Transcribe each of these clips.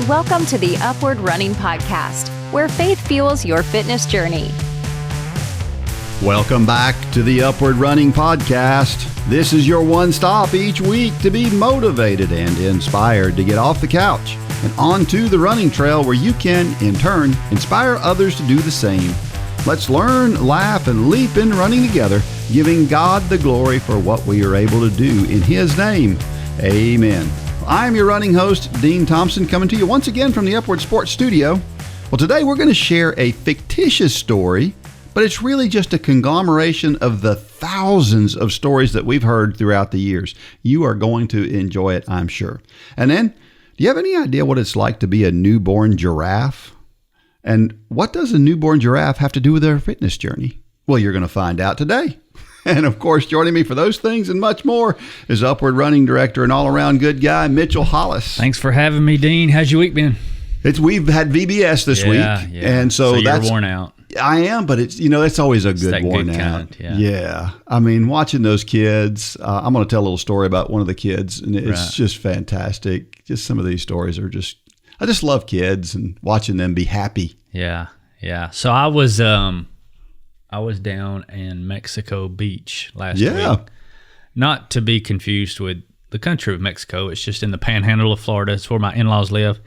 Welcome to the Upward Running Podcast, where faith fuels your fitness journey. Welcome back to the Upward Running Podcast. This is your one stop each week to be motivated and inspired to get off the couch and onto the running trail where you can, in turn, inspire others to do the same. Let's learn, laugh, and leap in running together, giving God the glory for what we are able to do in His name. Amen. I'm your running host, Dean Thompson, coming to you once again from the Upward Sports Studio. Well, today we're going to share a fictitious story, but it's really just a conglomeration of the thousands of stories that we've heard throughout the years. You are going to enjoy it, I'm sure. And then, do you have any idea what it's like to be a newborn giraffe? And what does a newborn giraffe have to do with their fitness journey? Well, you're going to find out today. And of course, joining me for those things and much more is Upward Running Director and all-around good guy, Mitchell Hollis. Thanks for having me, Dean. How's your week been? We've had VBS this week, and so you're worn out. I am, but it's always a good worn out. Yeah. I mean, watching those kids. I'm going to tell a little story about one of the kids, and it's just fantastic. Just some of these stories are I just love kids and watching them be happy. Yeah. So I was down in Mexico Beach last week. Not to be confused with the country of Mexico. It's just in the panhandle of Florida. It's where my in-laws live.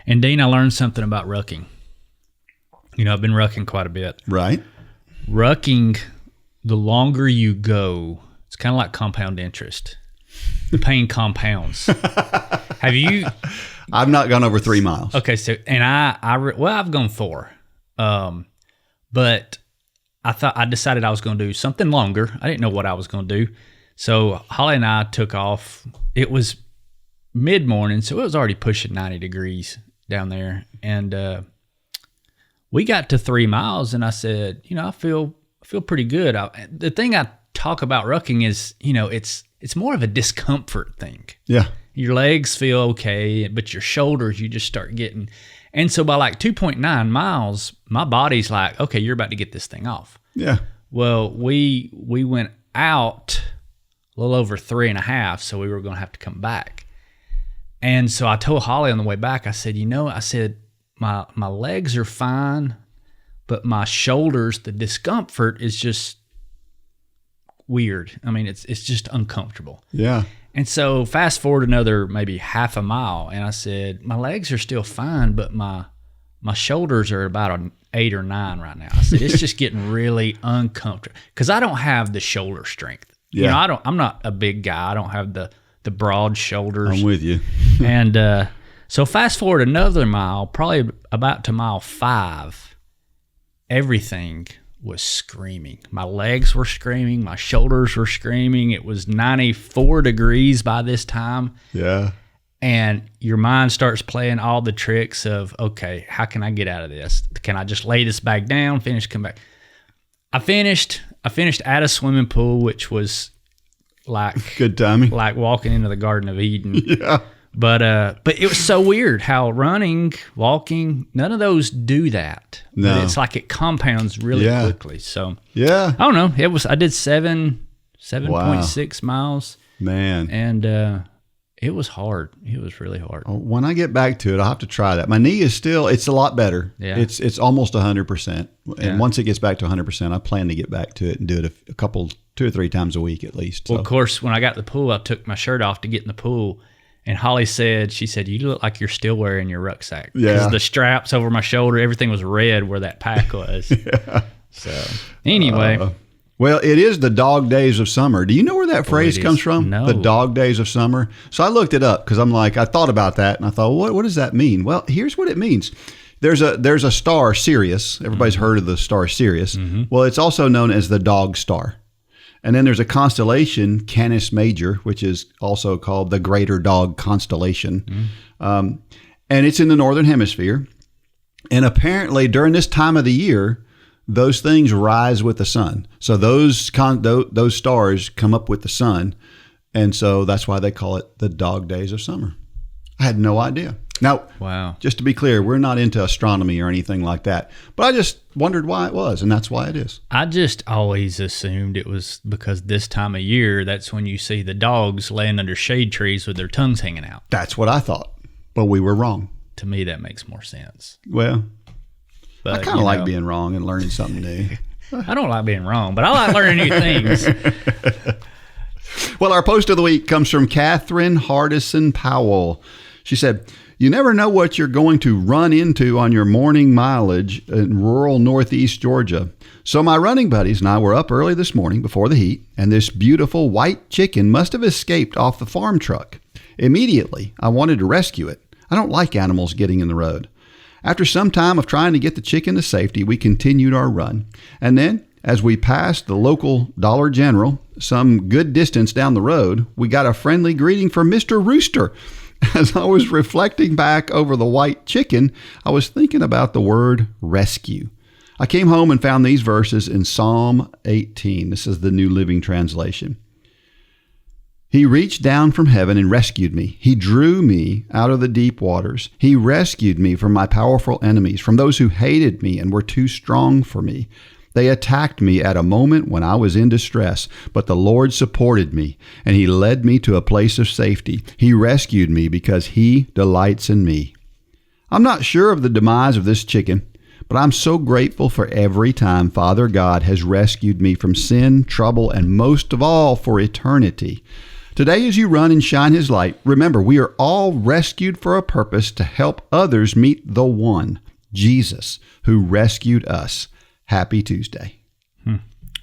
And Dean, I learned something about rucking. I've been rucking quite a bit. Right. Rucking, the longer you go, it's kind of like compound interest. The pain compounds. Have you? I've not gone over 3 miles. Okay, so, and I've gone 4. But I decided I was going to do something longer. I didn't know what I was going to do. So Holly and I took off. It was mid-morning, so it was already pushing 90 degrees down there. And we got to 3 miles, and I said, I feel pretty good. The thing I talk about rucking is, it's more of a discomfort thing. Yeah. Your legs feel okay, but your shoulders, you just start getting... And so by like 2.9 miles, my body's like, okay, you're about to get this thing off. Yeah. Well, we went out a little over 3.5, so we were going to have to come back. And so I told Holly on the way back, I said, my legs are fine, but my shoulders, the discomfort is just weird. I mean, it's just uncomfortable. Yeah. And so fast forward another maybe half a mile, and I said, my legs are still fine, but my shoulders are about an 8 or 9 right now. I said, it's just getting really uncomfortable because I don't have the shoulder strength. Yeah. I'm not a big guy. I don't have the broad shoulders. I'm with you. And so fast forward another mile, probably about to mile 5, everything was screaming. My legs were screaming. My shoulders were screaming. It was 94 degrees by this time. Yeah. And your mind starts playing all the tricks of, okay, how can I get out of this? Can I just lay this back down, finish, come back? I finished at a swimming pool, which was like good timing, like walking into the Garden of Eden. Yeah. But it was so weird how running, walking, none of those do that. No. But it's like it compounds really quickly. So I don't know. I did 7.6 miles. Man. And it was hard. It was really hard. When I get back to it, I'll have to try that. My knee is it's a lot better. Yeah. It's almost 100%. And once it gets back to 100%, I plan to get back to it and do it 2 or 3 times a week at least. Well, of course, when I got to the pool, I took my shirt off to get in the pool. And Holly said, you look like you're still wearing your rucksack. Yeah. Because the straps over my shoulder, everything was red where that pack was. Yeah. So anyway. Well, it is the dog days of summer. Do you know where that phrase comes from? No. The dog days of summer. So I looked it up because I thought about that and I thought, what does that mean? Well, here's what it means. There's a star, Sirius. Everybody's heard of the star Sirius. Mm-hmm. Well, it's also known as the dog star. And then there's a constellation, Canis Major, which is also called the Greater Dog Constellation. Mm. And it's in the Northern Hemisphere. And apparently during this time of the year, those things rise with the sun. So those stars come up with the sun. And so that's why they call it the dog days of summer. I had no idea. Now, wow. Just to be clear, we're not into astronomy or anything like that. But I just wondered why it was, and that's why it is. I just always assumed it was because this time of year, that's when you see the dogs laying under shade trees with their tongues hanging out. That's what I thought, but we were wrong. to me, that makes more sense. Well, But, I kind of like being wrong and learning something new. I don't like being wrong, but I like learning new things. Well, our post of the week comes from Katherine Hardison Powell. She said, "You never know what you're going to run into on your morning mileage in rural northeast Georgia. So my running buddies and I were up early this morning before the heat, and this beautiful white chicken must have escaped off the farm truck. Immediately, I wanted to rescue it. I don't like animals getting in the road. After some time of trying to get the chicken to safety, we continued our run. And then, as we passed the local Dollar General, some good distance down the road, we got a friendly greeting from Mr. Rooster. As I was reflecting back over the white chicken, I was thinking about the word rescue. I came home and found these verses in Psalm 18. This is the New Living Translation. He reached down from heaven and rescued me. He drew me out of the deep waters. He rescued me from my powerful enemies, from those who hated me and were too strong for me. They attacked me at a moment when I was in distress, but the Lord supported me, and He led me to a place of safety. He rescued me because He delights in me." I'm not sure of the demise of this chicken, but I'm so grateful for every time Father God has rescued me from sin, trouble, and most of all, for eternity. Today, as you run and shine His light, remember we are all rescued for a purpose to help others meet the one, Jesus, who rescued us. Happy Tuesday.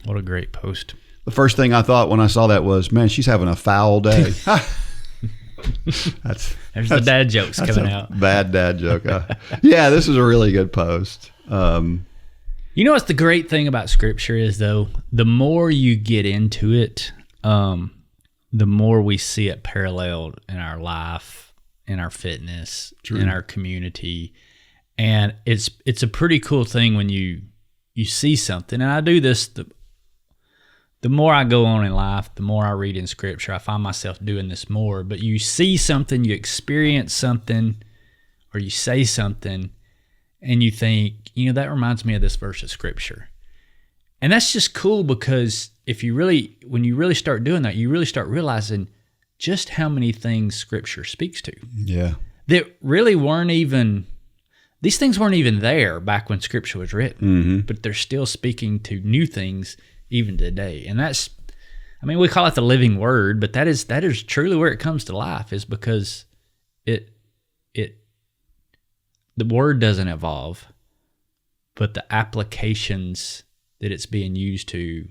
What a great post. The first thing I thought when I saw that was, man, she's having a foul day. There's the dad jokes coming out. Bad dad joke. Yeah, this is a really good post. You know what's the great thing about Scripture is, though? The more you get into it, the more we see it paralleled in our life, in our fitness, in our community. And it's a pretty cool thing when you see something. And I do this, the more I go on in life, the more I read in Scripture, I find myself doing this more. But you see something, you experience something, or you say something, and you think, that reminds me of this verse of Scripture. And that's just cool because when you really start doing that, you really start realizing just how many things Scripture speaks to. Yeah. That really these things weren't even there back when Scripture was written, but they're still speaking to new things even today. And we call it the living word, but that is truly where it comes to life, is because the word doesn't evolve, but the applications that it's being used to,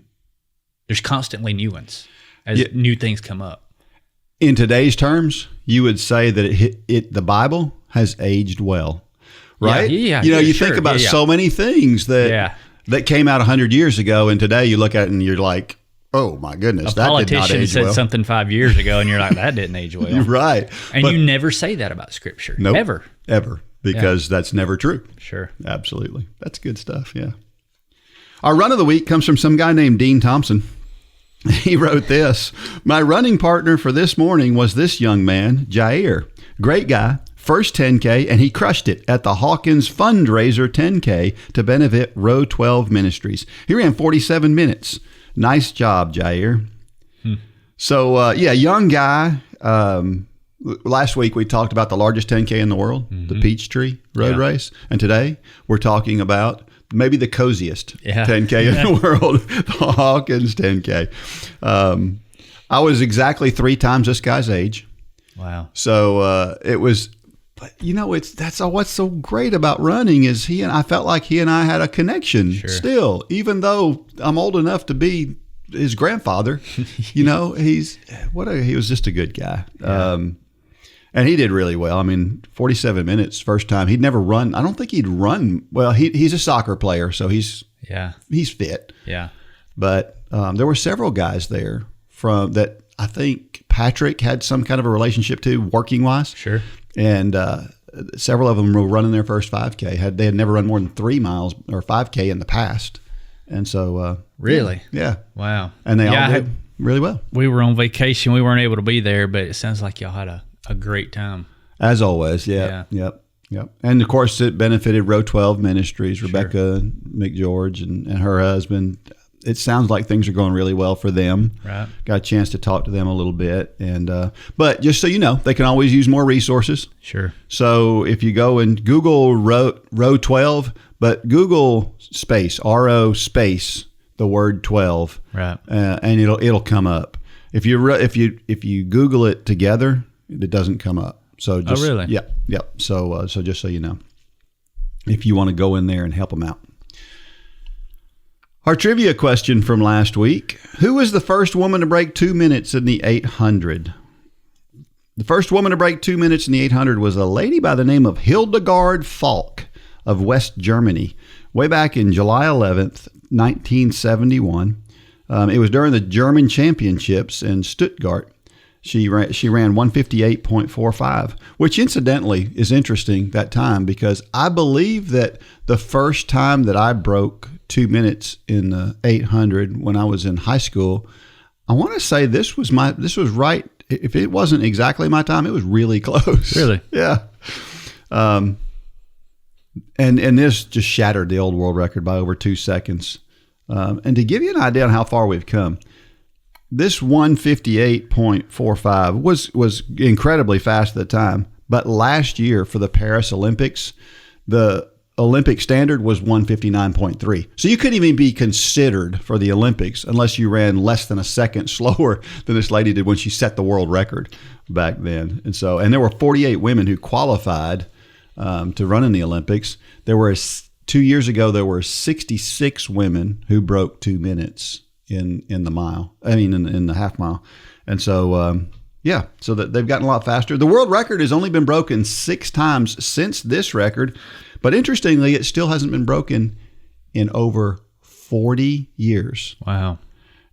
there's constantly new ones as new things come up. In today's terms, you would say that the Bible has aged well. Right? Yeah. You think about so many things that came out 100 years ago, and today you look at it and you're like, oh my goodness, that did not age well. A politician said something 5 years ago, and you're like, that didn't age well. You're right. And you never say that about Scripture. Nope, ever. Because that's never true. Sure. Absolutely. That's good stuff, yeah. Our run of the week comes from some guy named Dean Thompson. He wrote this: "My running partner for this morning was this young man, Jair. Great guy. First 10K, and he crushed it at the Hawkins FUNdraiser 10K to benefit Row 12 Ministries. He ran 47 minutes. Nice job, Jair." So, young guy. Last week we talked about the largest 10K in the world, the Peachtree Road Race. And today we're talking about maybe the coziest 10K in the world, the Hawkins 10K. I was exactly 3 times this guy's age. Wow. So it was... But that's what's so great about running is I felt like he and I had a connection still, even though I'm old enough to be his grandfather. He was just a good guy. Yeah. And he did really well. 47 minutes first time. He'd never run. I don't think he'd run. Well, he's a soccer player, so he's fit. Yeah. But there were several guys there from that I think Patrick had some kind of a relationship to, working wise. Sure. And several of them were running their first 5K. They had never run more than 3 miles or 5K in the past. And so... really? Yeah. Wow. And they all did really well. We were on vacation. We weren't able to be there, but it sounds like y'all had a great time. As always, yeah. Yep. And, of course, it benefited Row 12 Ministries, Rebecca McGeorge and her husband. it sounds like things are going really well for them. Right. Got a chance to talk to them a little bit. And but just so you know, they can always use more resources. Sure. So if you go and Google row 12, but Google space, RO space, the word 12. Right. And it'll come up. If you Google it together, it doesn't come up. So just, oh, really? Yeah. So just so you know, if you want to go in there and help them out. Our trivia question from last week: who was the first woman to break 2 minutes in the 800? The first woman to break 2 minutes in the 800 was a lady by the name of Hildegard Falk of West Germany, way back in July 11th, 1971. It was during the German Championships in Stuttgart. She ran 158.45, which incidentally is interesting that time, because I believe that the first time that I broke 2 minutes in the 800 when I was in high school, I want to say this was right. If it wasn't exactly my time, it was really close. Really? Yeah. And this just shattered the old world record by over 2 seconds. And to give you an idea on how far we've come, this 158.45 was incredibly fast at the time. But last year for the Paris Olympics, the Olympic standard was 159.3. So you couldn't even be considered for the Olympics unless you ran less than a second slower than this lady did when she set the world record back then. And there were 48 women who qualified to run in the Olympics. 2 years ago, there were 66 women who broke 2 minutes in the mile. I mean, in the half mile. And so, so that they've gotten a lot faster. The world record has only been broken 6 times since this record. But interestingly, it still hasn't been broken in over 40 years. Wow.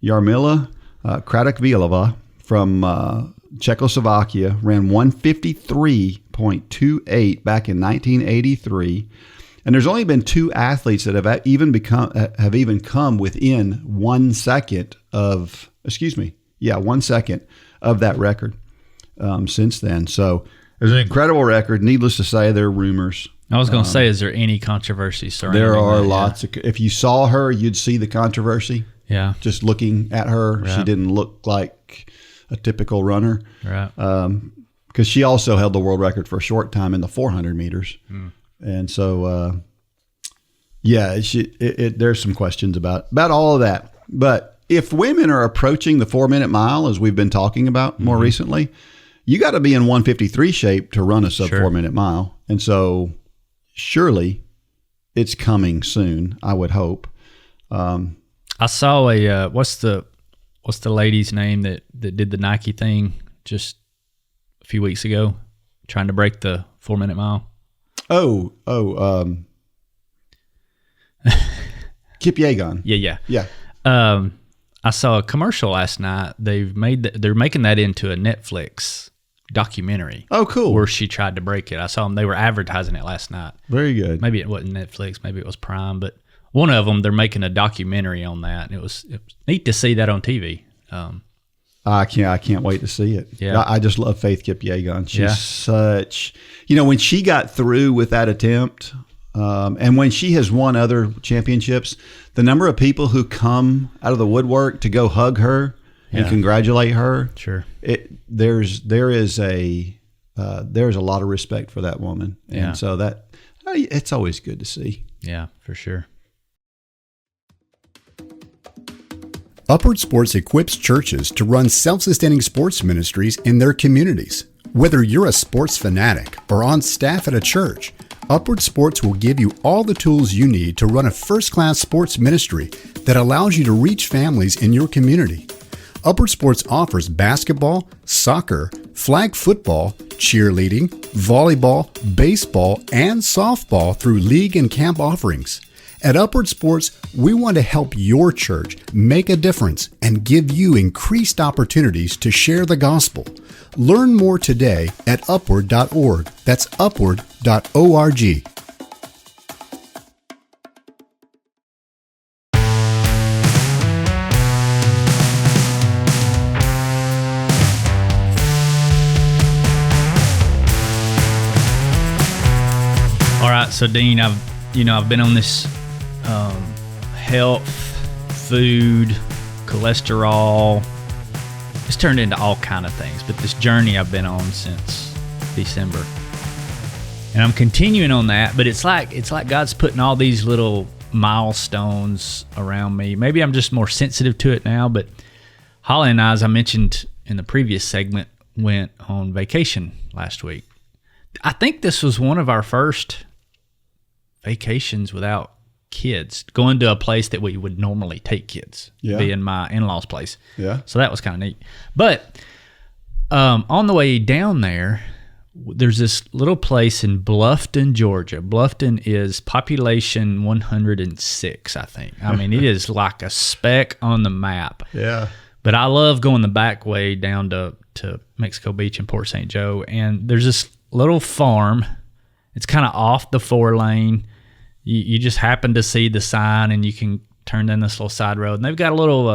Jarmila Kratochvílová from Czechoslovakia ran 153.28 back in 1983. And there's only been 2 athletes that have even come within 1 second of, 1 second of that record since then. So it's an incredible record. Needless to say, there are rumors. I was going to say, is there any controversy surrounding There are that? lots. If you saw her, you'd see the controversy. Yeah. Just looking at her, right. She didn't look like a typical runner. Right. Because she also held the world record for a short time in the 400 meters. And so, there's some questions about all of that. But if women are approaching the 4 minute mile, as we've been talking about more recently, you got to be in 153 shape to run a sub 4 minute mile. And so surely it's coming soon, I would hope. I saw what's the lady's name that did the Nike thing just a few weeks ago, trying to break the 4 minute mile? Kip Yegon. Yeah. I saw a commercial last night. They're making that into a Netflix documentary. Oh, cool. Where she tried to break it. I saw them. They were advertising it last night. Very good. Maybe it wasn't Netflix. Maybe it was Prime. But one of them, they're making a documentary on that. And it was neat to see that on TV. I can't wait to see it. Yeah. I just love Faith Kipyegon. She's such, when she got through with that attempt, and when she has won other championships, the number of people who come out of the woodwork to go hug her and congratulate her. Sure. There's a lot of respect for that woman. And so it's always good to see. Yeah, for sure. Upward Sports equips churches to run self-sustaining sports ministries in their communities. Whether you're a sports fanatic or on staff at a church, Upward Sports will give you all the tools you need to run a first-class sports ministry that allows you to reach families in your community. Upward Sports offers basketball, soccer, flag football, cheerleading, volleyball, baseball, and softball through league and camp offerings. At Upward Sports, we want to help your church make a difference and give you increased opportunities to share the gospel. Learn more today at upward.org. That's upward.org. All right, so Dean, I've been on this health food, cholesterol. It's turned into all kind of things. But this journey I've been on since December, and I'm continuing on that. But it's like God's putting all these little milestones around me. Maybe I'm just more sensitive to it now. But Holly and I, as I mentioned in the previous segment, went on vacation last week. I think this was one of our first vacations without kids, going to a place that we would normally take kids, being my in-laws' place. Yeah. So that was kind of neat. But on the way down there's this little place in Bluffton, Georgia. Bluffton is population 106, I think. I mean, it is like a speck on the map. Yeah. But I love going the back way down to Mexico Beach and Port St. Joe. And there's this little farm. It's kind of off the 4-lane. You just happen to see the sign, and you can turn down this little side road. And they've got a little,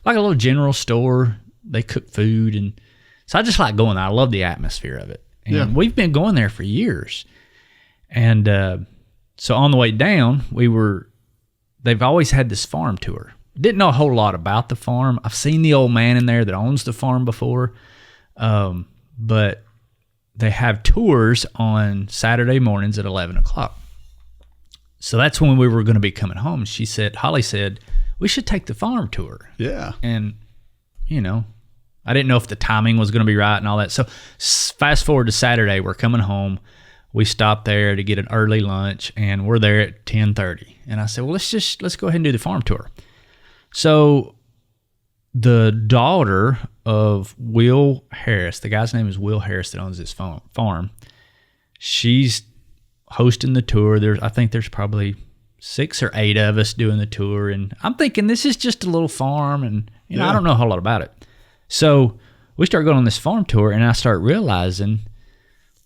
like a little general store. They cook food. And so I just like going there. I love the atmosphere of it. And we've been going there for years. And so on the way down, they've always had this farm tour. Didn't know a whole lot about the farm. I've seen the old man in there that owns the farm before. But they have tours on Saturday mornings at 11 o'clock. So that's when we were going to be coming home. Holly said, we should take the farm tour. Yeah. And, I didn't know if the timing was going to be right and all that. So fast forward to Saturday, we're coming home. We stopped there to get an early lunch, and we're there at 10:30. And I said, well, let's go ahead and do the farm tour. So the daughter of Will Harris, the guy's name is Will Harris that owns this farm, she's hosting the tour. I think there's probably 6 or 8 of us doing the tour. And I'm thinking this is just a little farm, and I don't know a whole lot about it. So we start going on this farm tour, and I start realizing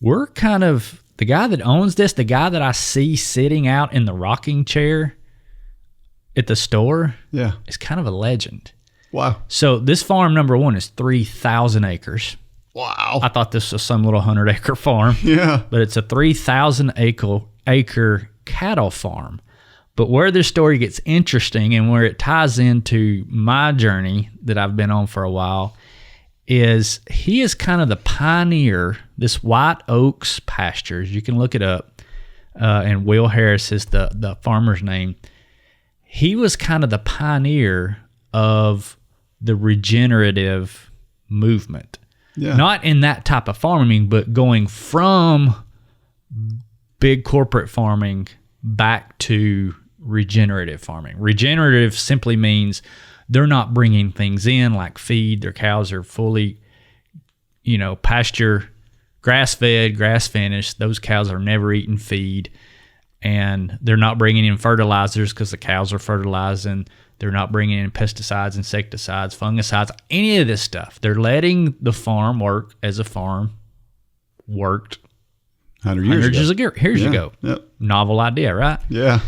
we're kind of, the guy that owns this, the guy that I see sitting out in the rocking chair at the store, is kind of a legend. Wow. So this farm, number one, is 3,000 acres. Wow. I thought this was some little 100-acre farm. Yeah. But it's a 3,000 acre cattle farm. But where this story gets interesting and where it ties into my journey that I've been on for a while is he is kind of the pioneer, this White Oaks Pastures. You can look it up. And Will Harris is the farmer's name. He was kind of the pioneer of the regenerative movement. Yeah. Not in that type of farming, but going from big corporate farming back to regenerative farming. Regenerative simply means they're not bringing things in like feed. Their cows are fully, pasture, grass-fed, grass-finished. Those cows are never eating feed. And they're not bringing in fertilizers because the cows are fertilizing. They're not bringing in pesticides, insecticides, fungicides, any of this stuff. They're letting the farm work as a farm worked 100 years ago. Yep. Novel idea, right? Yeah.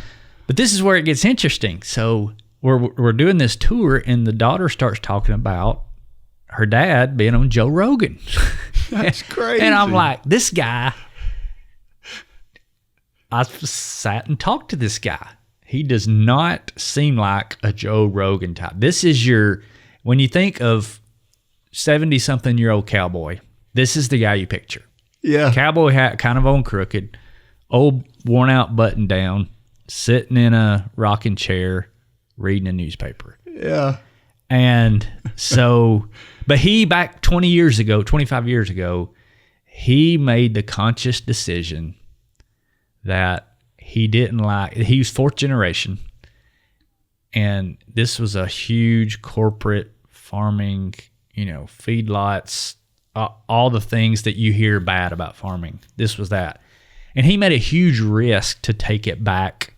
But this is where it gets interesting. So we're doing this tour, and the daughter starts talking about her dad being on Joe Rogan. That's crazy. And I'm like, this guy, I sat and talked to this guy. He does not seem like a Joe Rogan type. This is when you think of 70-something-year-old cowboy, this is the guy you picture. Yeah. Cowboy hat, kind of on crooked, old worn-out button-down, sitting in a rocking chair, reading a newspaper. Yeah. And so, but he, back 25 years ago, he made the conscious decision that he was 4th generation, and this was a huge corporate farming, feedlots, all the things that you hear bad about farming. This was that. And he made a huge risk to take it back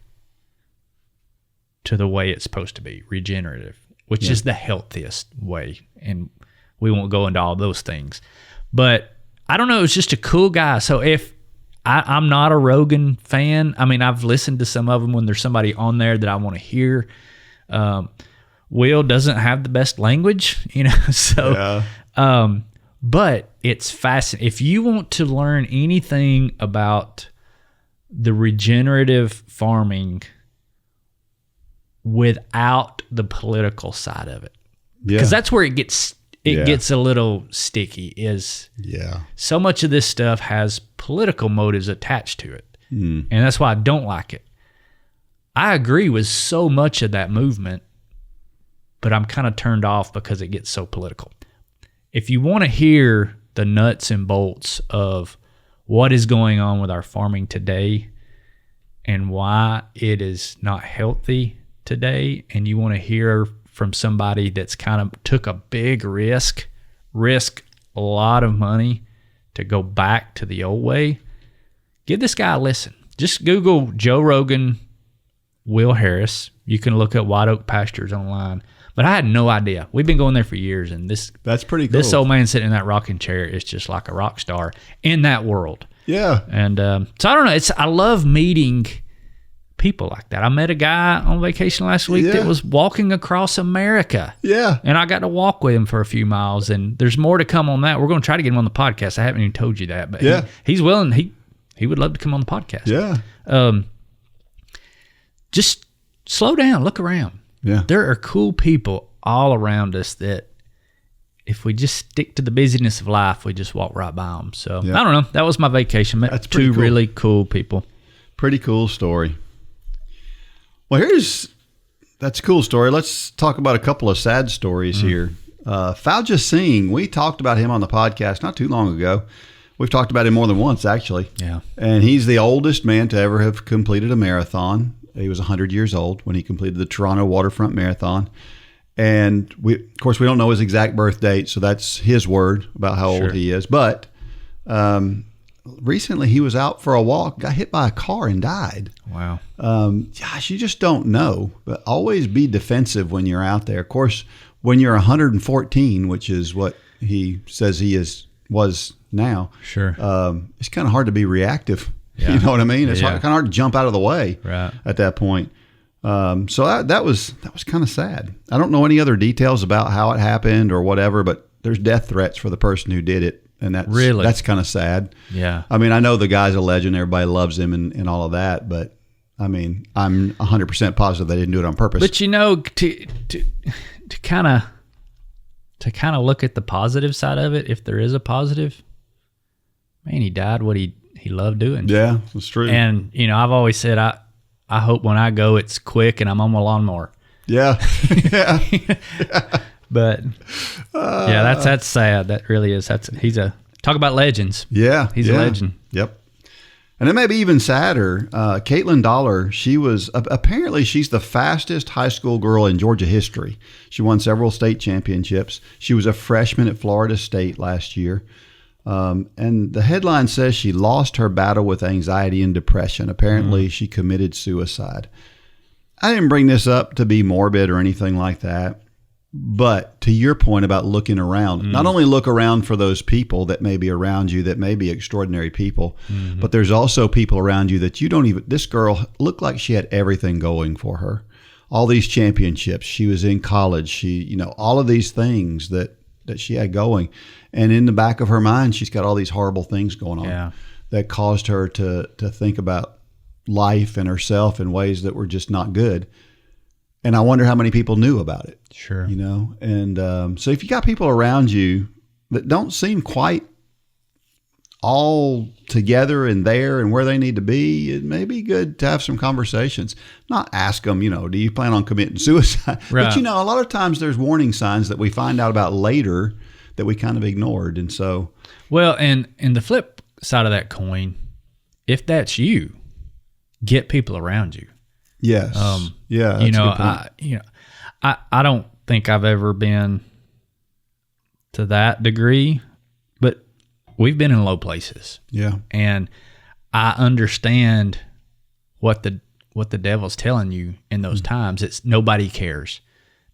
to the way it's supposed to be, regenerative, which is the healthiest way. And we won't go into all those things. But I don't know, it was just a cool guy. So if I'm not a Rogan fan. I mean, I've listened to some of them when there's somebody on there that I want to hear. Will doesn't have the best language, so, but it's fascinating. If you want to learn anything about the regenerative farming without the political side of it. Yeah. Because that's where it gets a little sticky, is so much of this stuff has political motives attached to it. And that's why I don't like it. I agree with so much of that movement, but I'm kind of turned off because it gets so political. If you want to hear the nuts and bolts of what is going on with our farming today and why it is not healthy today, and you want to hear from somebody that's kind of took a big risk a lot of money to go back to the old way, give this guy a listen. Just Google Joe Rogan, Will Harris. You can look at White Oak Pastures online. But I had no idea. We've been going there for years, and that's pretty cool. This old man sitting in that rocking chair is just like a rock star in that world. Yeah. And so I don't know. I love meeting people like that. I met a guy on vacation last week that was walking across America. Yeah. And I got to walk with him for a few miles, and there's more to come on that. We're going to try to get him on the podcast. I haven't even told you that, but he's willing. He would love to come on the podcast. Yeah. Just slow down, look around. Yeah. There are cool people all around us that if we just stick to the busyness of life, we just walk right by them. So I don't know. That was my vacation. Met That's two cool. really cool people. Pretty cool story. Well, that's a cool story. Let's talk about a couple of sad stories here. Fauja Singh, we talked about him on the podcast not too long ago. We've talked about him more than once, actually. Yeah. And he's the oldest man to ever have completed a marathon. He was 100 years old when he completed the Toronto Waterfront Marathon. And of course, we don't know his exact birth date, so that's his word about how old he is. But recently he was out for a walk, got hit by a car and died. Wow. Gosh, you just don't know. But always be defensive when you're out there. Of course, when you're 114, which is what he says was now. Sure. It's kind of hard to be reactive. Yeah. You know what I mean? It's kind of hard to jump out of the way at that point. So that was kind of sad. I don't know any other details about how it happened or whatever, but there's death threats for the person who did it. And that's kind of sad. Yeah. I mean, I know the guy's a legend. Everybody loves him and all of that. But, I mean, I'm 100% positive they didn't do it on purpose. But, to kind of look at the positive side of it, if there is a positive, man, he died what he loved doing. Yeah, that's true. And, I've always said I hope when I go it's quick and I'm on my lawnmower. Yeah. Yeah. But that's sad. That really is. He's talk about legends. Yeah. He's a legend. Yep. And it may be even sadder. Caitlin Dollar, apparently she's the fastest high school girl in Georgia history. She won several state championships. She was a freshman at Florida State last year. And the headline says she lost her battle with anxiety and depression. Apparently she committed suicide. I didn't bring this up to be morbid or anything like that. But to your point about looking around, not only look around for those people that may be around you that may be extraordinary people, but there's also people around you that you don't even, this girl looked like she had everything going for her. All these championships, she was in college, she, all of these things that she had going. And in the back of her mind, she's got all these horrible things going on that caused her to think about life and herself in ways that were just not good. And I wonder how many people knew about it. Sure. And so if you got people around you that don't seem quite all together and there and where they need to be, it may be good to have some conversations. Not ask them, do you plan on committing suicide? Right. But, a lot of times there's warning signs that we find out about later that we kind of ignored. And so. Well, and the flip side of that coin, if that's you, get people around you. Yes. Yeah. That's a good point. I don't think I've ever been to that degree, but we've been in low places. Yeah. And I understand what the devil's telling you in those times. It's nobody cares.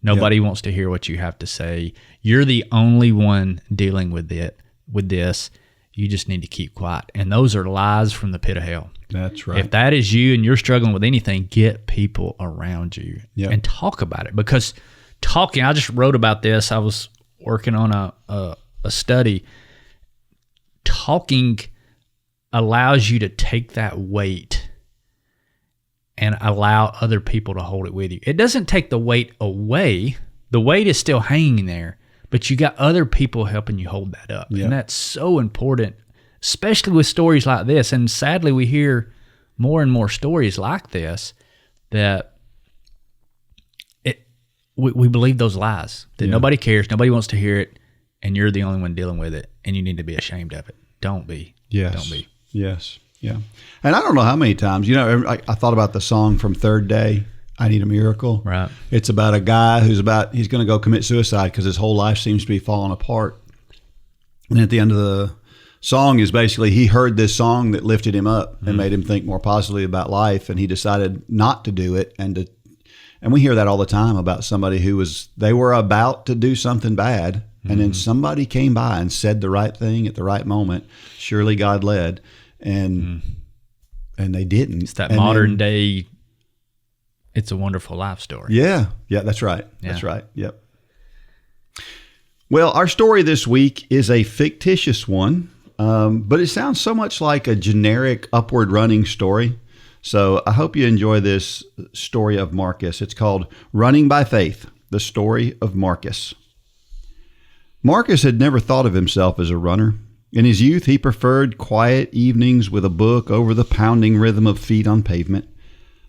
Nobody wants to hear what you have to say. You're the only one dealing with this. You just need to keep quiet. And those are lies from the pit of hell. That's right. If that is you and you're struggling with anything, get people around you and talk about it. Because talking, I just wrote about this. I was working on a study. Talking allows you to take that weight and allow other people to hold it with you. It doesn't take the weight away. The weight is still hanging there, but you got other people helping you hold that up. And that's so important, especially with stories like this. And sadly, we hear more and more stories like this that we believe those lies, that nobody cares, nobody wants to hear it, and you're the only one dealing with it, and you need to be ashamed of it. Don't be. Yes. Don't be. Yes. Yeah. And I don't know how many times, I thought about the song from Third Day, I Need a Miracle. Right. It's about a guy he's going to go commit suicide because his whole life seems to be falling apart. And at the end of the song is basically he heard this song that lifted him up and made him think more positively about life, and he decided not to do it. And we hear that all the time about somebody they were about to do something bad, and then somebody came by and said the right thing at the right moment. Surely God led, and they didn't. It's that modern day, It's a Wonderful Life story. Yeah, that's right. Yeah. That's right. Yep. Well, our story this week is a fictitious one, but it sounds so much like a generic upward running story. So I hope you enjoy this story of Markus. It's called Running by Faith, the story of Markus. Markus had never thought of himself as a runner. In his youth, he preferred quiet evenings with a book over the pounding rhythm of feet on pavement.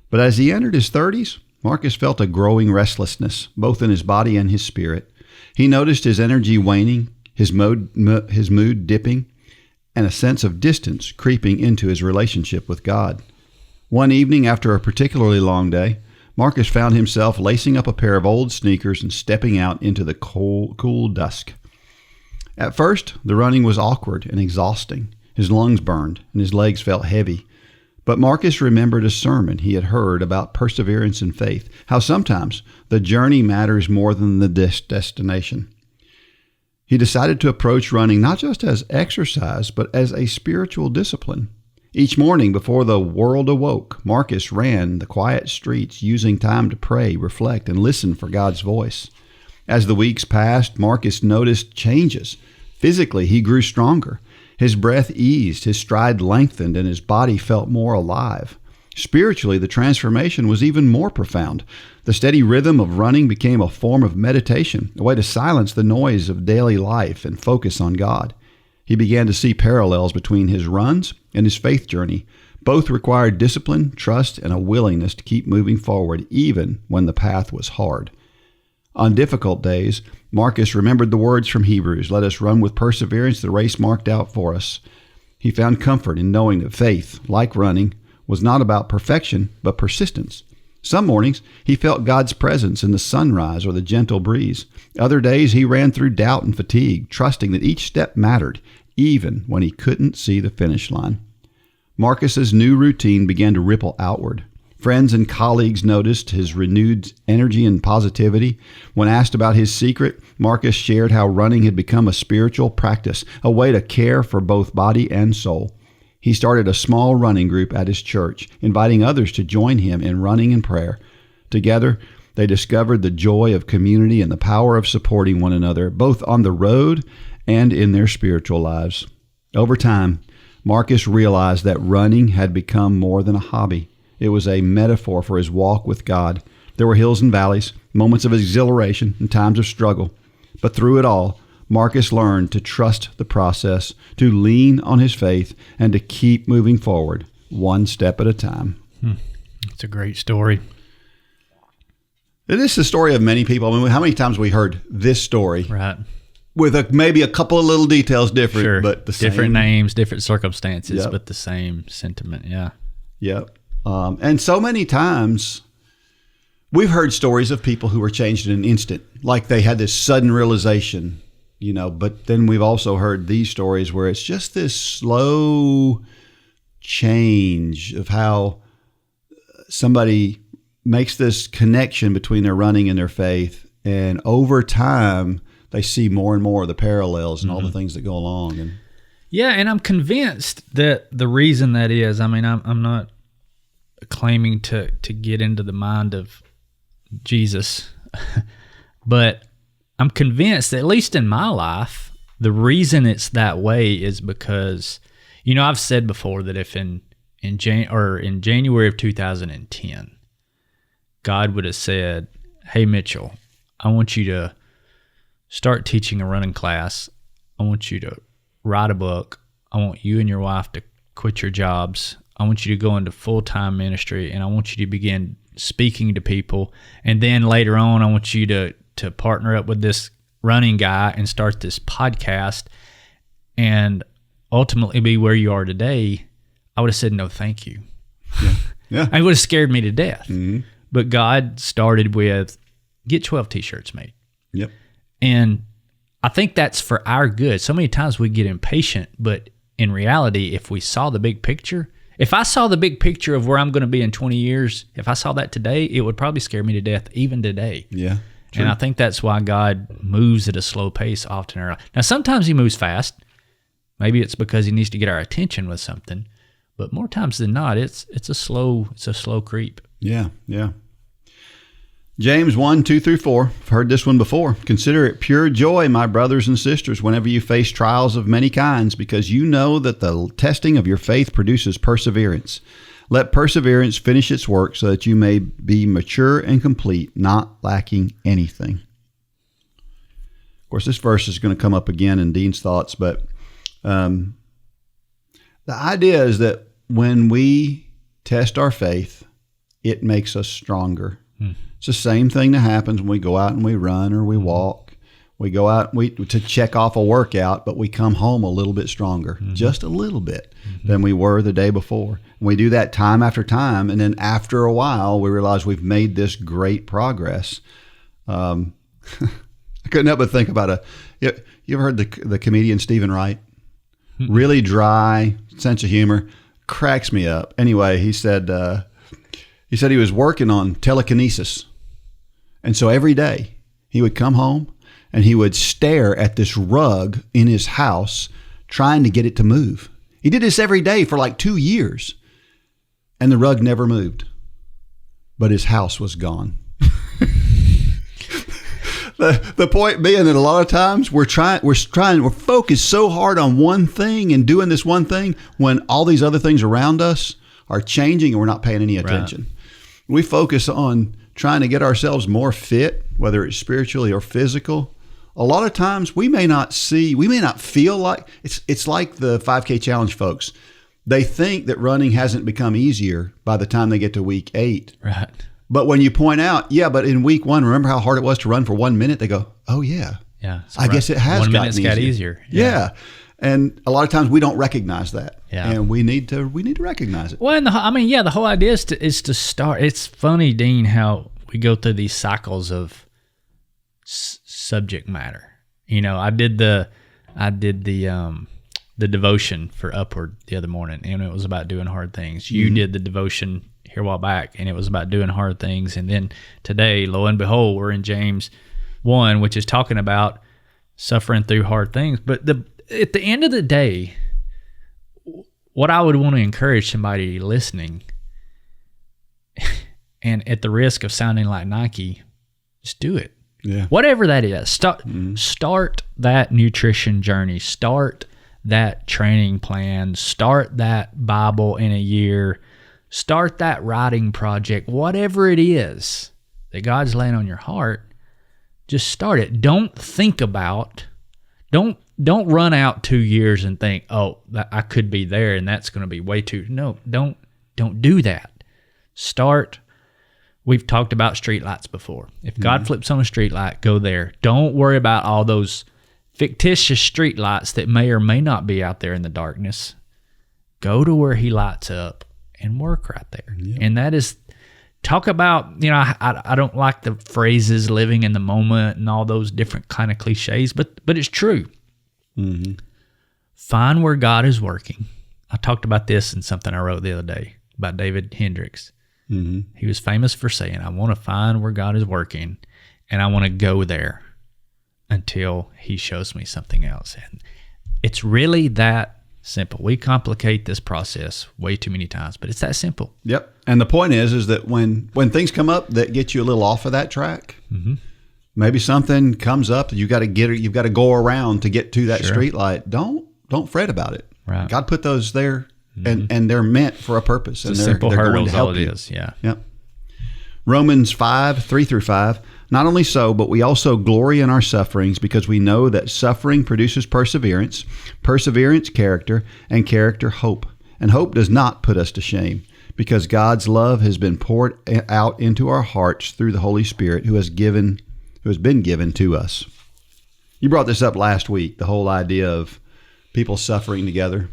But as he entered his 30s, Markus felt a growing restlessness, both in his body and his spirit. He noticed his energy waning, his mood dipping, and a sense of distance creeping into his relationship with God. One evening, after a particularly long day, Markus found himself lacing up a pair of old sneakers and stepping out into the cool dusk. At first, the running was awkward and exhausting. His lungs burned and his legs felt heavy. But Markus remembered a sermon he had heard about perseverance and faith, how sometimes the journey matters more than the destination. He decided to approach running not just as exercise, but as a spiritual discipline. Each morning before the world awoke, Markus ran the quiet streets, using time to pray, reflect, and listen for God's voice. As the weeks passed, Markus noticed changes. Physically, he grew stronger. His breath eased, his stride lengthened, and his body felt more alive. Spiritually, the transformation was even more profound. The steady rhythm of running became a form of meditation, a way to silence the noise of daily life and focus on God. He began to see parallels between his runs and his faith journey. Both required discipline, trust, and a willingness to keep moving forward, even when the path was hard. On difficult days, Markus remembered the words from Hebrews, "Let us run with perseverance the race marked out for us." He found comfort in knowing that faith, like running, was not about perfection, but persistence. Some mornings, he felt God's presence in the sunrise or the gentle breeze. Other days, he ran through doubt and fatigue, trusting that each step mattered, even when he couldn't see the finish line. Markus's new routine began to ripple outward. Friends and colleagues noticed his renewed energy and positivity. When asked about his secret, Markus shared how running had become a spiritual practice, a way to care for both body and soul. He started a small running group at his church, inviting others to join him in running and prayer. Together, they discovered the joy of community and the power of supporting one another, both on the road and in their spiritual lives. Over time, Markus realized that running had become more than a hobby. It was a metaphor for his walk with God. There were hills and valleys, moments of exhilaration, and times of struggle. But through it all, Markus learned to trust the process, to lean on his faith, and to keep moving forward, one step at a time. It's a great story. It is the story of many people. I mean, how many times we heard this story? Right. With maybe a couple of little details different, Sure. but the same. Different names, different circumstances, Yep. but the same sentiment. Yeah. Yep. And so many times we've heard stories of people who were changed in an instant, like they had this sudden realization, but then we've also heard these stories where it's just this slow change of how somebody makes this connection between their running and their faith. And over time, they see more and more of the parallels and all the things that go along. And Yeah, and I'm convinced that the reason that is, I mean, I'm not claiming to get into the mind of Jesus, but I'm convinced that, at least in my life, the reason it's that way is because, I've said before that if in in January of 2010, God would have said, "Hey, Mitchell, I want you to start teaching a running class. I want you to write a book. I want you and your wife to quit your jobs. I want you to go into full-time ministry, and I want you to begin speaking to people. And then later on, I want you to partner up with this running guy and start this podcast and ultimately be where you are today." I would have said, "No, thank you." Yeah. It would have scared me to death. But God started with, get 12 t-shirts made. Yep. And I think that's for our good. So many times we get impatient, but in reality, if we saw the big picture, if I saw the big picture of where I'm going to be in 20 years, if I saw that today, it would probably scare me to death even today. Yeah. True. And I think that's why God moves at a slow pace often. Now, sometimes he moves fast. Maybe it's because he needs to get our attention with something. But more times than not, it's a slow creep. Yeah. James 1:2-4. I've heard this one before. "Consider it pure joy, my brothers and sisters, whenever you face trials of many kinds, because you know that the testing of your faith produces perseverance. Let perseverance finish its work so that you may be mature and complete, not lacking anything." Of course, this verse is going to come up again in Dean's thoughts, but the idea is that when we test our faith, it makes us stronger. It's the same thing that happens when we go out and we run or we walk. We go out to check off a workout, but we come home a little bit stronger, just a little bit than we were the day before. And we do that time after time, and then after a while, we realize we've made this great progress. I couldn't help but think about you ever heard the comedian Stephen Wright? Really dry sense of humor, cracks me up. Anyway, he said he was working on telekinesis, and so every day he would come home and he would stare at this rug in his house, trying to get it to move. He did this every day for like 2 years, and the rug never moved, but his house was gone. The point being that a lot of times we're focused so hard on one thing and doing this one thing when all these other things around us are changing and we're not paying any attention. Right. We focus on trying to get ourselves more fit, whether it's spiritually or physical. A lot of times we may not feel like it's like the 5K challenge folks. They think that running hasn't become easier by the time they get to week 8. Right. But when you point out, but in week 1, remember how hard it was to run for 1 minute? They go, oh yeah. Yeah. I guess it has gotten easier. 1 minute's got easier. Yeah. And a lot of times we don't recognize that. Yeah. And we need to recognize it. Well, and the whole idea is to start. It's funny, Dean, how we go through these cycles of subject matter. I did the devotion for Upward the other morning, and it was about doing hard things. You did the devotion here a while back, and it was about doing hard things. And then today, lo and behold, we're in James 1, which is talking about suffering through hard things. But at the end of the day, what I would want to encourage somebody listening, and at the risk of sounding like Nike, just do it. Yeah. Whatever that is. Start that nutrition journey. Start that training plan. Start that Bible in a year. Start that writing project. Whatever it is that God's laying on your heart, just start it. Don't run out 2 years and think, I could be there and that's going to be way too. No, don't do that. Start. We've talked about streetlights before. If God flips on a streetlight, go there. Don't worry about all those fictitious streetlights that may or may not be out there in the darkness. Go to where he lights up and work right there. Yep. And that is, talk about, I don't like the phrases living in the moment and all those different kind of cliches, but it's true. Mm-hmm. Find where God is working. I talked about this in something I wrote the other day about David Hendricks. Mm-hmm. He was famous for saying, I want to find where God is working, and I want to go there until he shows me something else. And it's really that simple. We complicate this process way too many times, but it's that simple. Yep. And the point is that when things come up that get you a little off of that track, maybe something comes up that you've got to go around to get to that street light. Don't fret about it. Right. God put those there and they're meant for a purpose. It's and a simple they're hurdle going to is all help it you. is. Yeah. Yep. Romans 5:3-5. Not only so, but we also glory in our sufferings because we know that suffering produces perseverance, perseverance, character, and character, hope. And hope does not put us to shame because God's love has been poured out into our hearts through the Holy Spirit who has been given to us. You brought this up last week, the whole idea of people suffering together.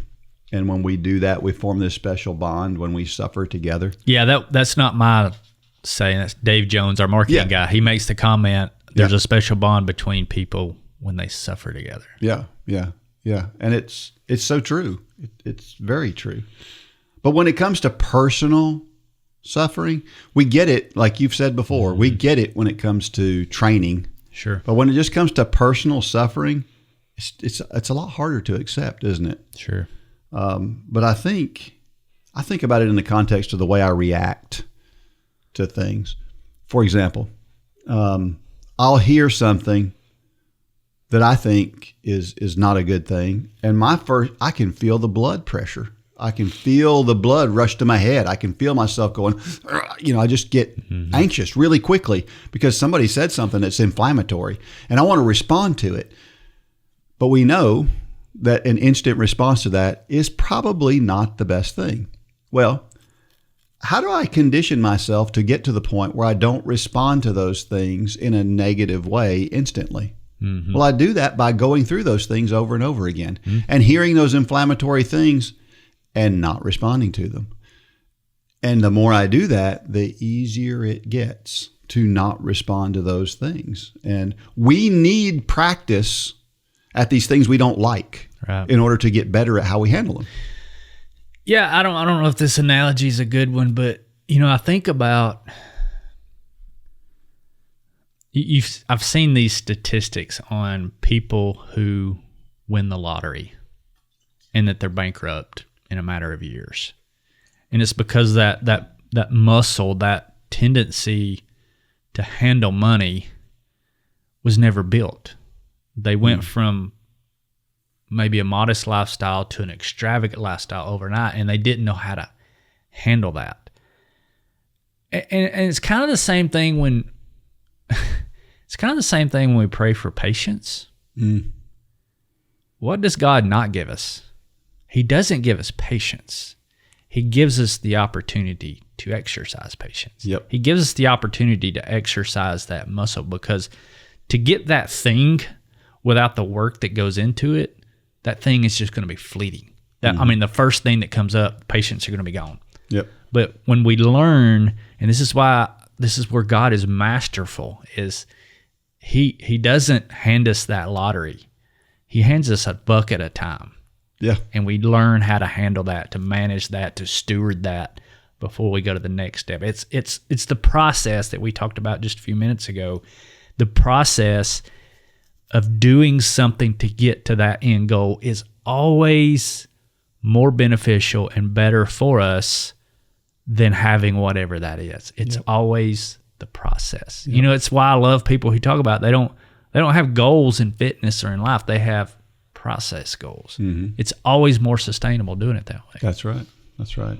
And when we do that, we form this special bond when we suffer together. Yeah, that's not my saying. That's Dave Jones, our marketing guy. He makes the comment, there's a special bond between people when they suffer together. Yeah. And it's so true. It's very true. But when it comes to personal suffering, we get it, like you've said before, we get it when it comes to training. Sure. But when it just comes to personal suffering, it's a lot harder to accept, isn't it? Sure. But I think about it in the context of the way I react to things. For example, I'll hear something that I think is not a good thing, and I can feel the blood pressure. I can feel the blood rush to my head. I can feel myself going, I just get anxious really quickly because somebody said something that's inflammatory, and I want to respond to it. But we know that an instant response to that is probably not the best thing. Well, how do I condition myself to get to the point where I don't respond to those things in a negative way instantly? Mm-hmm. Well, I do that by going through those things over and over again and hearing those inflammatory things and not responding to them. And the more I do that, the easier it gets to not respond to those things. And we need practice at these things we don't like in order to get better at how we handle them. Yeah, I don't know if this analogy is a good one, but I think about I've seen these statistics on people who win the lottery and that they're bankrupt in a matter of years. And it's because that muscle, that tendency to handle money was never built. They went from maybe a modest lifestyle to an extravagant lifestyle overnight, and they didn't know how to handle that. And it's kind of the same thing when we pray for patience. What does God not give us? He doesn't give us patience. He gives us the opportunity to exercise patience. Yep. He gives us the opportunity to exercise that muscle, because to get that thing without the work that goes into it, that thing is just going to be fleeting. The first thing that comes up, patients are going to be gone. Yep. But when we learn, and this is where God is masterful, is He doesn't hand us that lottery. He hands us a buck at a time. Yeah. And we learn how to handle that, to manage that, to steward that before we go to the next step. It's the process that we talked about just a few minutes ago. The process of doing something to get to that end goal is always more beneficial and better for us than having whatever that is. It's always the process. Yep. It's why I love people who talk about they don't have goals in fitness or in life. They have process goals. Mm-hmm. It's always more sustainable doing it that way. That's right.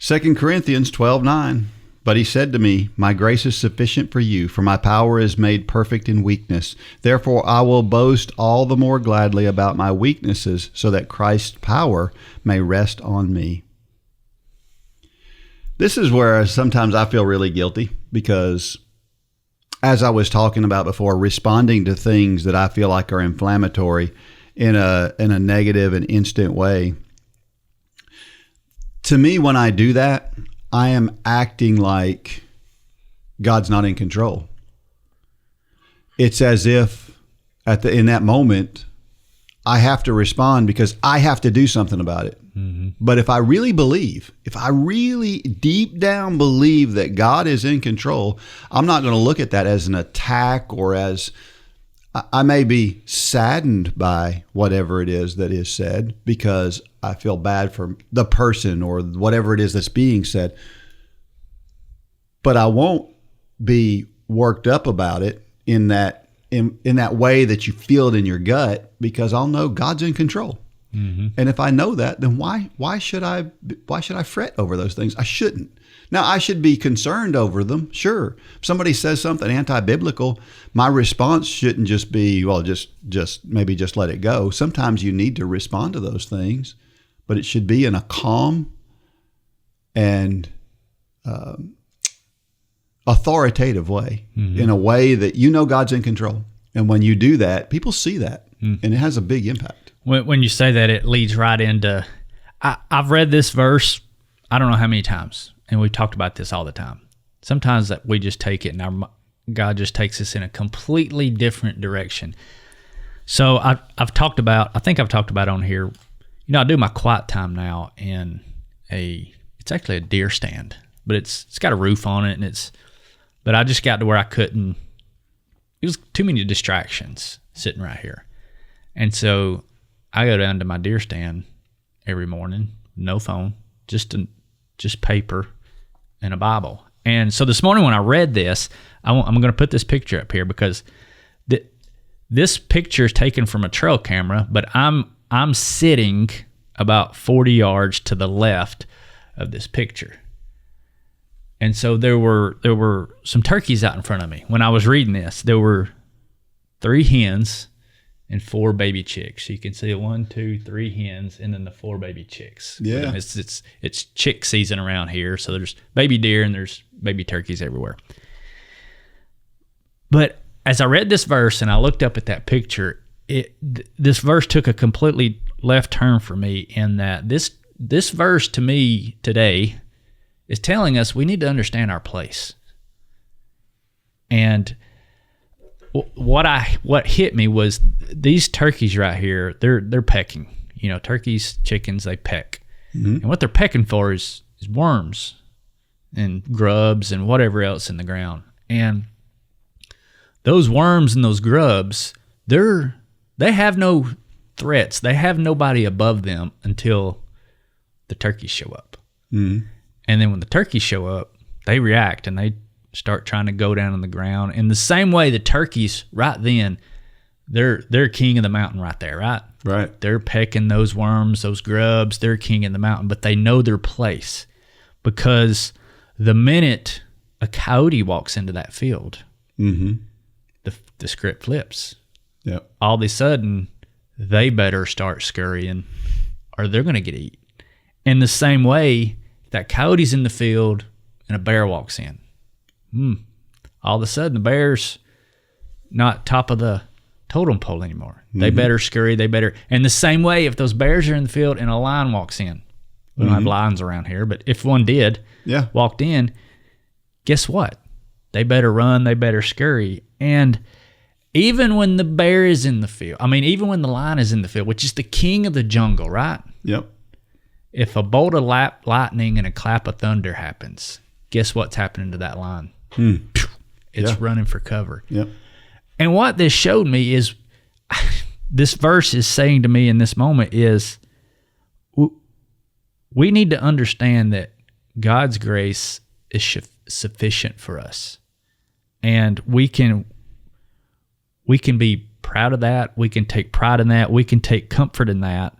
2 Corinthians 12:9. But he said to me, my grace is sufficient for you, for my power is made perfect in weakness. Therefore, I will boast all the more gladly about my weaknesses, so that Christ's power may rest on me. This is where sometimes I feel really guilty, because as I was talking about before, responding to things that I feel like are inflammatory in a negative and instant way. To me, when I do that, I am acting like God's not in control. It's as if in that moment, I have to respond because I have to do something about it. Mm-hmm. But if I really deep down believe that God is in control, I'm not going to look at that as an attack, or as I may be saddened by whatever it is that is said because I feel bad for the person or whatever it is that's being said. But I won't be worked up about it in that way that you feel it in your gut, because I'll know God's in control. And if I know that, then why should I fret over those things? I shouldn't. Now, I should be concerned over them, sure. If somebody says something anti-biblical, my response shouldn't just be, well, just maybe just let it go. Sometimes you need to respond to those things, but it should be in a calm and authoritative way, in a way that you know God's in control. And when you do that, people see that, and it has a big impact. When you say that, it leads right into, I've read this verse, I don't know how many times, and we've talked about this all the time. Sometimes that we just take it, and God just takes us in a completely different direction. So I think I've talked about on here, I do my quiet time now in it's actually a deer stand, but it's got a roof on it, but I just got to where it was too many distractions sitting right here. And so I go down to my deer stand every morning, no phone, just paper and a Bible. And so this morning when I read this, I'm going to put this picture up here because this picture is taken from a trail camera, but I'm sitting about 40 yards to the left of this picture. And so there were some turkeys out in front of me. When I was reading this, there were 3 hens and 4 baby chicks. So you can see 1, 2, 3 hens, and then the 4 baby chicks. Yeah, it's chick season around here, so there's baby deer and there's baby turkeys everywhere. But as I read this verse and I looked up at that picture, this verse took a completely left turn for me. In that this verse to me today is telling us we need to understand our place. And what hit me was these turkeys right here, they're pecking. Turkeys, chickens, they peck. And what they're pecking for is worms and grubs and whatever else in the ground. And those worms and those grubs, they have no threats. They have nobody above them until the turkeys show up. And then when the turkeys show up, they react and they start trying to go down on the ground. In the same way, the turkeys right then, they're king of the mountain right there, right? Right. They're pecking those worms, those grubs. They're king of the mountain, but they know their place because the minute a coyote walks into that field, the script flips. Yep. All of a sudden, they better start scurrying or they're going to get eaten. In the same way, that coyote's in the field and a bear walks in. All of a sudden, the bear's not top of the totem pole anymore. They better scurry. And the same way, if those bears are in the field and a lion walks in, we don't have lions around here, but if one did, walked in, guess what? They better run. They better scurry. And even when the bear is in the field, even when the lion is in the field, which is the king of the jungle, right? Yep. If a bolt of lightning and a clap of thunder happens, guess what's happening to that lion? It's running for cover. Yep. And what this showed me is, this verse is saying to me in this moment is, we need to understand that God's grace is sufficient for us. And we can be proud of that. We can take pride in that. We can take comfort in that.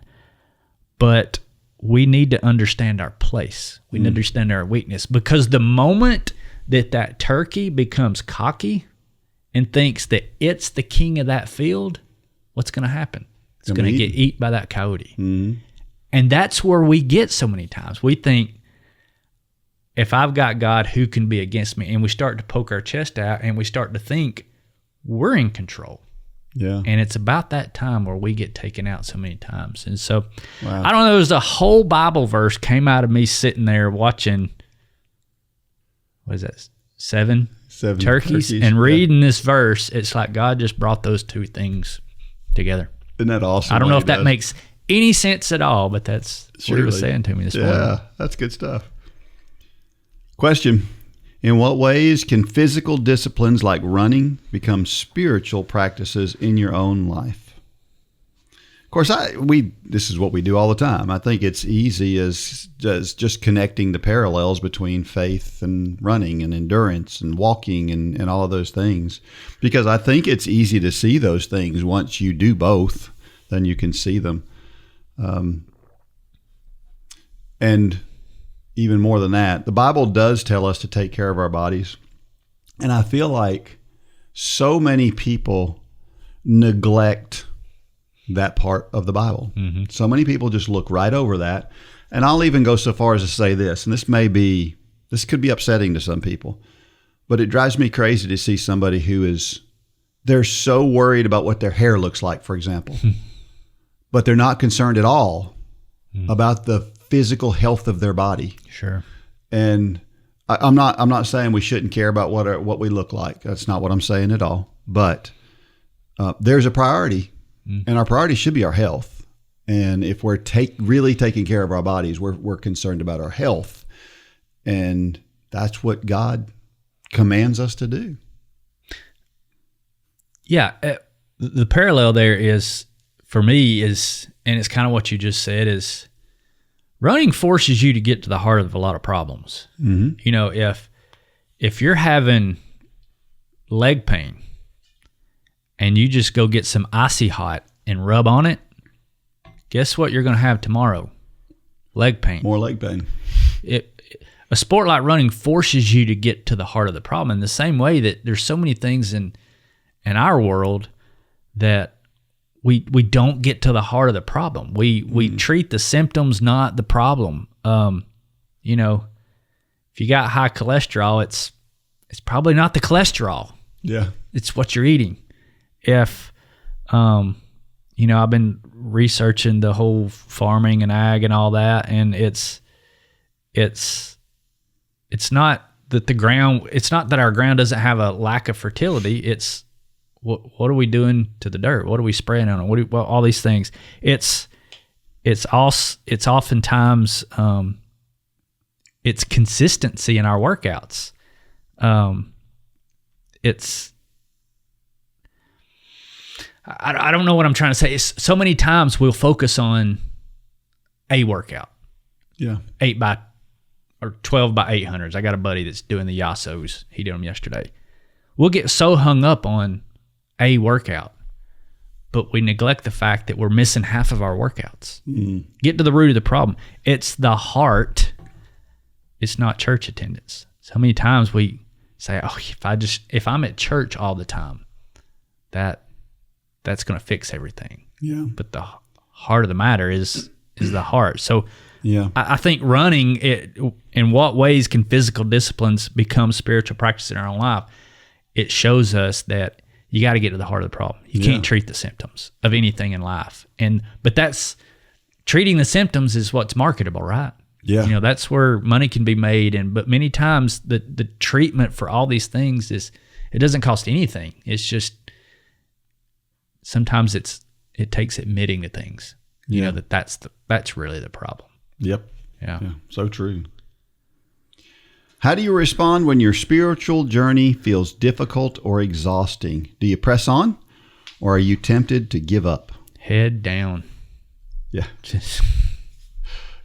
But we need to understand our place. We need to understand our weakness. Because the moment that turkey becomes cocky and thinks that it's the king of that field, what's going to happen? It's going to get eaten by that coyote. And that's where we get so many times. We think, if I've got God, who can be against me? And we start to poke our chest out and we start to think we're in control. Yeah. And it's about that time where we get taken out so many times. And so, I don't know, there was a whole Bible verse came out of me sitting there watching, what is that, seven turkeys? And reading this verse, it's like God just brought those two things together. Isn't that awesome? I don't know if that makes any sense at all, but that's what he was saying to me this morning. Yeah, that's good stuff. Question: in what ways can physical disciplines like running become spiritual practices in your own life? Of course, this is what we do all the time. I think it's easy as just connecting the parallels between faith and running and endurance and walking and all of those things, because I think it's easy to see those things. Once you do both, then you can see them. And even more than that, the Bible does tell us to take care of our bodies. And I feel like so many people neglect that part of the Bible. Mm-hmm. So many people just look right over that. And I'll even go so far as to say this, and this could be upsetting to some people, but it drives me crazy to see somebody they're so worried about what their hair looks like, for example, but they're not concerned at all about the physical health of their body. Sure. And I'm not saying we shouldn't care about what we look like. That's not what I'm saying at all. But there's a priority, and our priority should be our health. And if we're really taking care of our bodies, we're concerned about our health, and that's what God commands us to do. Yeah, the parallel there is, for me, and it's kind of what you just said, is running forces you to get to the heart of a lot of problems. Mm-hmm. You know, if you're having leg pain and you just go get some Icy Hot and rub on it, guess what you're going to have tomorrow? Leg pain. More leg pain. A sport like running forces you to get to the heart of the problem, in the same way that there's so many things in our world that we don't get to the heart of the problem. We treat the symptoms, not the problem. You know, if you got high cholesterol, it's probably not the cholesterol. Yeah. It's what you're eating. If, you know, I've been researching the whole farming and ag and all that, and it's not that our ground doesn't have a lack of fertility. It's what are we doing to the dirt? What are we spraying on it? All these things. It's oftentimes it's consistency in our workouts. I don't know what I'm trying to say. It's so many times we'll focus on a workout. Yeah. 12 by 800s. I got a buddy that's doing the Yasos. He did them yesterday. We'll get so hung up on a workout, but we neglect the fact that we're missing half of our workouts. Mm. Get to the root of the problem. It's the heart. It's not church attendance. So many times we say, "Oh, if I'm at church all the time, that's going to fix everything." Yeah. But the heart of the matter is the heart. So yeah, I think running, in what ways can physical disciplines become spiritual practice in our own life? It shows us that you got to get to the heart of the problem. You can't treat the symptoms of anything in life. But that's treating the symptoms is what's marketable, right? Yeah. You know, that's where money can be made. But many times the treatment for all these things it doesn't cost anything. It's just, sometimes it takes admitting to things, you know, that's really the problem. Yep. Yeah. So true. How do you respond when your spiritual journey feels difficult or exhausting? Do you press on, or are you tempted to give up? Head down. Yeah.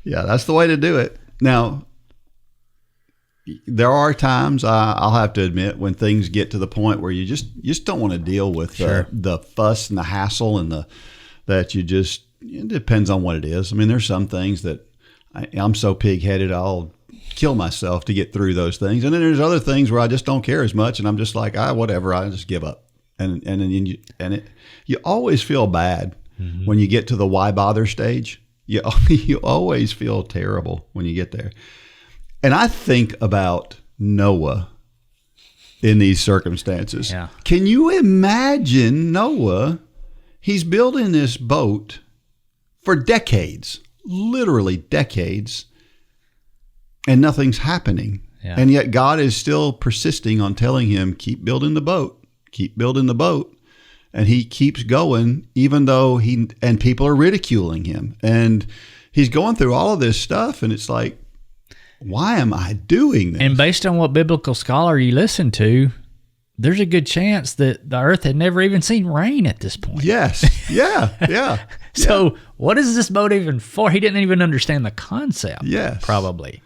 Yeah, that's the way to do it. Now, there are times, I'll have to admit, when things get to the point where you just don't want to deal with the fuss and the hassle and it depends on what it is. I mean, there's some things that I'm so pig-headed, I'll kill myself to get through those things. And then there's other things where I just don't care as much, and I'm just like, whatever, I just give up. And you always feel bad when you get to the why bother stage. You always feel terrible when you get there. And I think about Noah in these circumstances. Yeah. Can you imagine Noah? He's building this boat for decades, literally decades, and nothing's happening. Yeah. And yet God is still persisting on telling him, keep building the boat, keep building the boat. And he keeps going, even though people are ridiculing him. And he's going through all of this stuff, and it's like, why am I doing this? And based on what biblical scholar you listen to, there's a good chance that the earth had never even seen rain at this point. Yes. Yeah. So what is this boat even for? He didn't even understand the concept. Yes. Probably.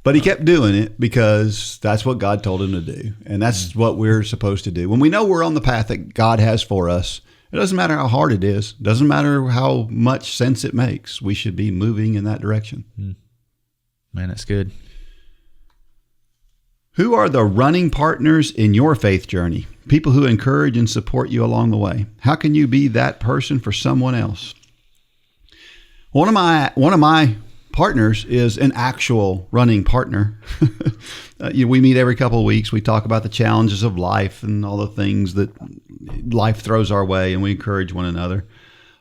But he kept doing it because that's what God told him to do. And that's what we're supposed to do. When we know we're on the path that God has for us It doesn't matter how hard it is. It doesn't matter how much sense it makes. We should be moving in that direction. Man, that's good. Who are the running partners in your faith journey? People who encourage and support you along the way. How can you be that person for someone else? One of my partners is an actual running partner. We meet every couple of weeks. We talk about the challenges of life and all the things that life throws our way, and we encourage one another.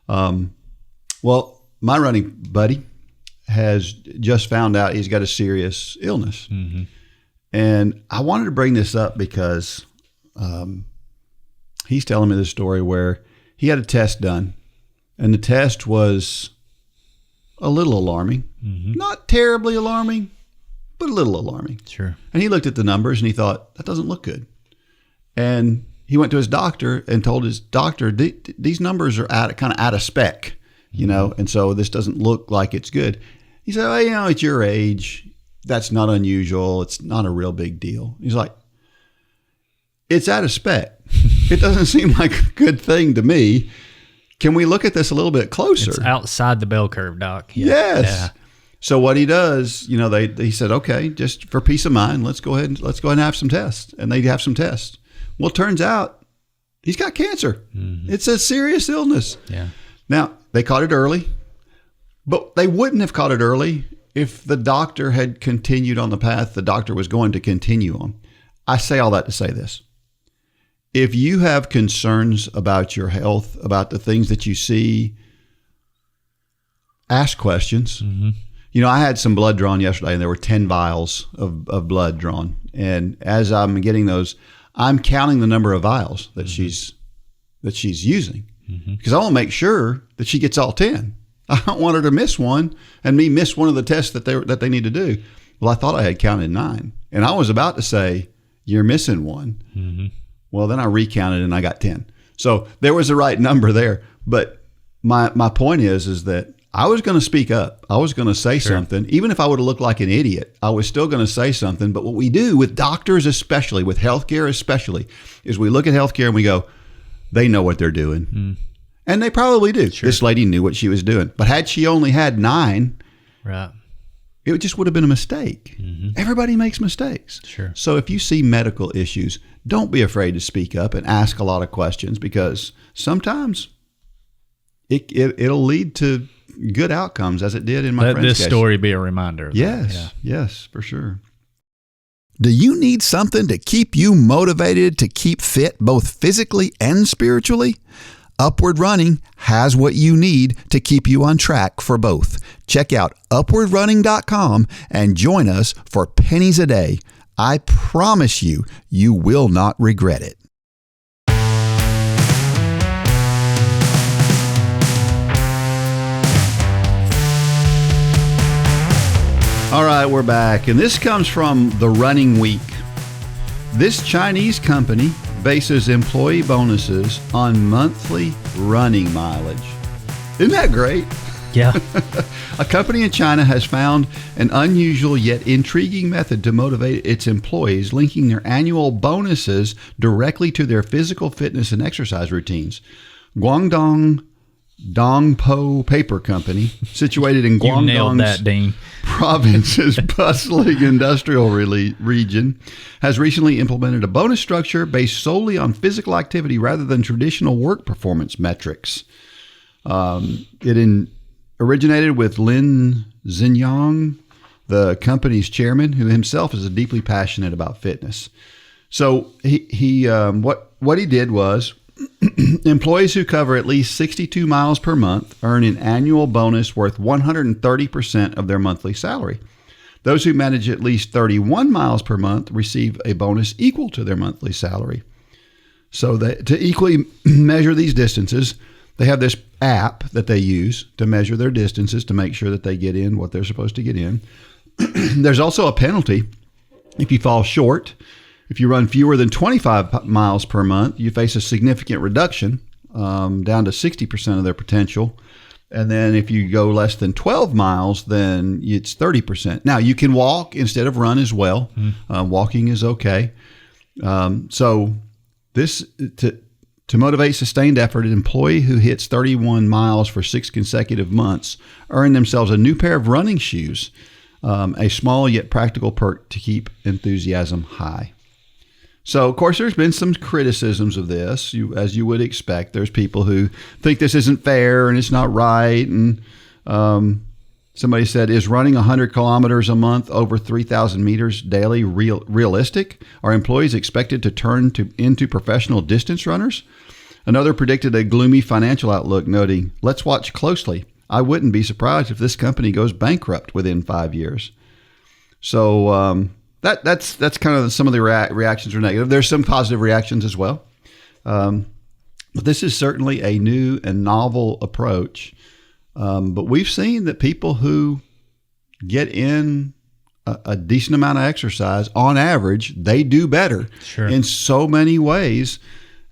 Well, my running buddy has just found out he's got a serious illness. And I wanted to bring this up because he's telling me this story where he had a test done, and the test was a little alarming. Not terribly alarming, but a little alarming. Sure. And he looked at the numbers and he thought, that doesn't look good. And he went to his doctor and told his doctor, these numbers are kind of out of spec, and so this doesn't look like it's good. He said, well, at your age, that's not unusual. It's not a real big deal. He's like, it's out of spec. It doesn't seem like a good thing to me. Can we look at this a little bit closer? It's outside the bell curve, Doc. Yeah. Yes. Yeah. So what he does, he said, okay, just for peace of mind, let's go ahead and have some tests. And they have some tests. Well, it turns out he's got cancer. It's a serious illness. Yeah. Now, they caught it early, but they wouldn't have caught it early if the doctor had continued on the path the doctor was going to continue on. I say all that to say this. If you have concerns about your health, about the things that you see, ask questions. I had some blood drawn yesterday, and there were 10 vials of blood drawn. And as I'm getting those, I'm counting the number of vials that she's using, because I want to make sure that she gets all 10. I don't want her to miss one and me miss one of the tests that they need to do. Well, I thought I had counted 9, and I was about to say, you're missing one. Well, then I recounted and I got 10. So there was the right number there. But my point is that I was going to speak up. I was going to say something. Even if I would have looked like an idiot, I was still going to say something. But what we do with doctors especially, with healthcare especially, is we look at healthcare and we go, they know what they're doing. And they probably do. Sure. This lady knew what she was doing. But had she only had 9, right, it just would have been a mistake. Everybody makes mistakes. Sure. So if you see medical issues, don't be afraid to speak up and ask a lot of questions, because sometimes it'll lead to good outcomes, as it did in my friend's case. Let this story be a reminder. Yes, for sure. Do you need something to keep you motivated to keep fit both physically and spiritually? Upward Running has what you need to keep you on track for both. Check out upwardrunning.com and join us for pennies a day. I promise you will not regret it. All right, we're back, and this comes from The Running Week. This Chinese company bases employee bonuses on monthly running mileage. Isn't that great? Yeah. A company in China has found an unusual yet intriguing method to motivate its employees, linking their annual bonuses directly to their physical fitness and exercise routines. Guangdong Dongpo Paper Company, situated in Guangdong Province's bustling industrial region, has recently implemented a bonus structure based solely on physical activity rather than traditional work performance metrics. It originated with Lin Xinyang, the company's chairman, who himself is deeply passionate about fitness. So what he did was, employees who cover at least 62 miles per month earn an annual bonus worth 130% of their monthly salary. Those who manage at least 31 miles per month receive a bonus equal to their monthly salary. So to equally measure these distances, they have this app that they use to measure their distances to make sure that they get in what they're supposed to get in. There's also a penalty if you fall short. If you run fewer than 25 miles per month, you face a significant reduction down to 60% of their potential. And then if you go less than 12 miles, then it's 30%. Now, you can walk instead of run as well. Walking is okay. So this To motivate sustained effort, an employee who hits 31 miles for 6 consecutive months earned themselves a new pair of running shoes, a small yet practical perk to keep enthusiasm high. So, of course, there's been some criticisms of this, as you would expect. There's people who think this isn't fair and it's not right. And somebody said, is running 100 kilometers a month over 3,000 meters daily realistic? Are employees expected to turn into professional distance runners? Another predicted a gloomy financial outlook, noting, let's watch closely. I wouldn't be surprised if this company goes bankrupt within 5 years. So that's kind of some of the reactions are negative. There's some positive reactions as well. But this is certainly a new and novel approach. But we've seen that people who get in a decent amount of exercise, on average, they do better in so many ways.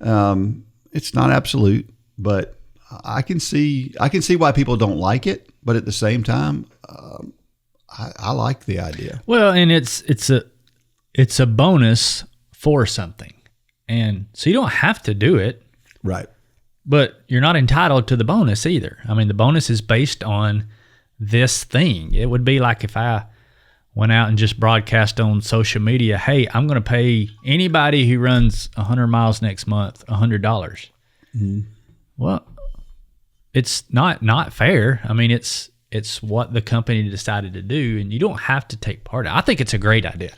It's not absolute, but I can see why people don't like it. But at the same time, I like the idea. Well, and it's a bonus for something, and so you don't have to do it, right? But you're not entitled to the bonus either. I mean, the bonus is based on this thing. It would be like if I went out and just broadcast on social media, hey, I'm going to pay anybody who runs 100 miles next month $100. Mm-hmm. Well, it's not fair. I mean, it's what the company decided to do, and you don't have to take part in it. I think it's a great idea.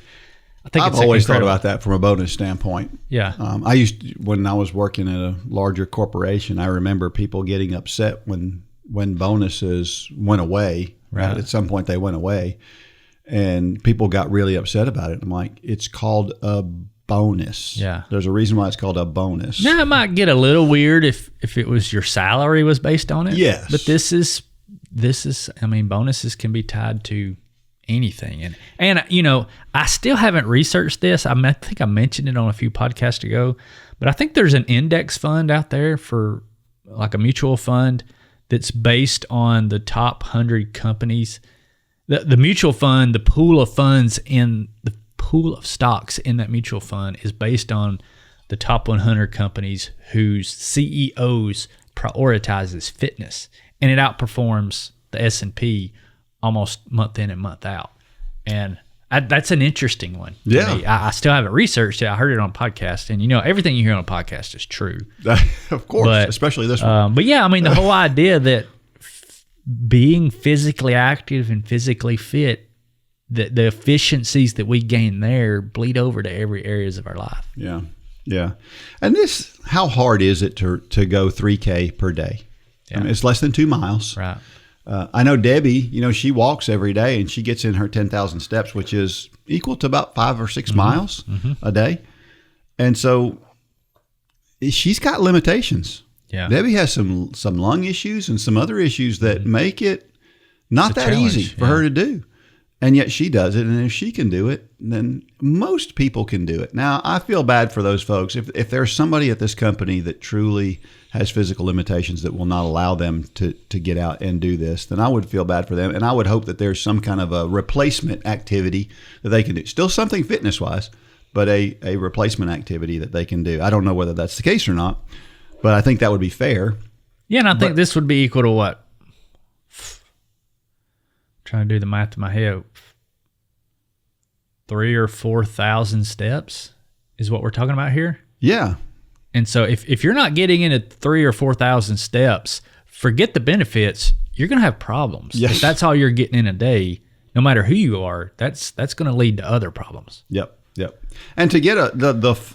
I've always thought about that from a bonus standpoint. Yeah. When I was working at a larger corporation, I remember people getting upset when bonuses went away. Right. At some point they went away, and people got really upset about it. I'm like, it's called a bonus. Yeah. There's a reason why it's called a bonus. Now, it might get a little weird if it was your salary was based on it. Yes. But this is, I mean, bonuses can be tied to anything. And you know, I still haven't researched this. I think I mentioned it on a few podcasts ago, but I think there's an index fund out there for like a mutual fund that's based on the top 100 companies. The mutual fund, the pool of funds in the pool of stocks in that mutual fund is based on the top 100 companies whose CEOs prioritizes fitness, and it outperforms the S&P almost month in and month out. And that's an interesting one. Yeah. I still haven't researched it. I heard it on a podcast, and you know, everything you hear on a podcast is true. Of course, especially this one. But yeah, I mean, the whole idea that being physically active and physically fit, the efficiencies that we gain there bleed over to every areas of our life. Yeah. Yeah. And how hard is it to go 3K per day? Yeah. I mean, it's less than 2 miles. Right. I know Debbie, you know, she walks every day and she gets in her 10,000 steps, which is equal to about 5 or 6 miles a day. And so she's got limitations. Yeah. Debbie has some lung issues and some other issues that make it not that easy for her to do. And yet she does it. And if she can do it, then most people can do it. Now, I feel bad for those folks. If there's somebody at this company that truly has physical limitations that will not allow them to get out and do this, then I would feel bad for them. And I would hope that there's some kind of a replacement activity that they can do. Still something fitness-wise, but a replacement activity that they can do. I don't know whether that's the case or not, but I think that would be fair. Yeah, and I think this would be equal to what? Trying to do the math in my head. 3,000 or 4,000 steps is what we're talking about here. Yeah. And so if you're not getting into 3,000 or 4,000 steps, forget the benefits. You're going to have problems. Yes. If that's all you're getting in a day, no matter who you are, that's going to lead to other problems. Yep. And to get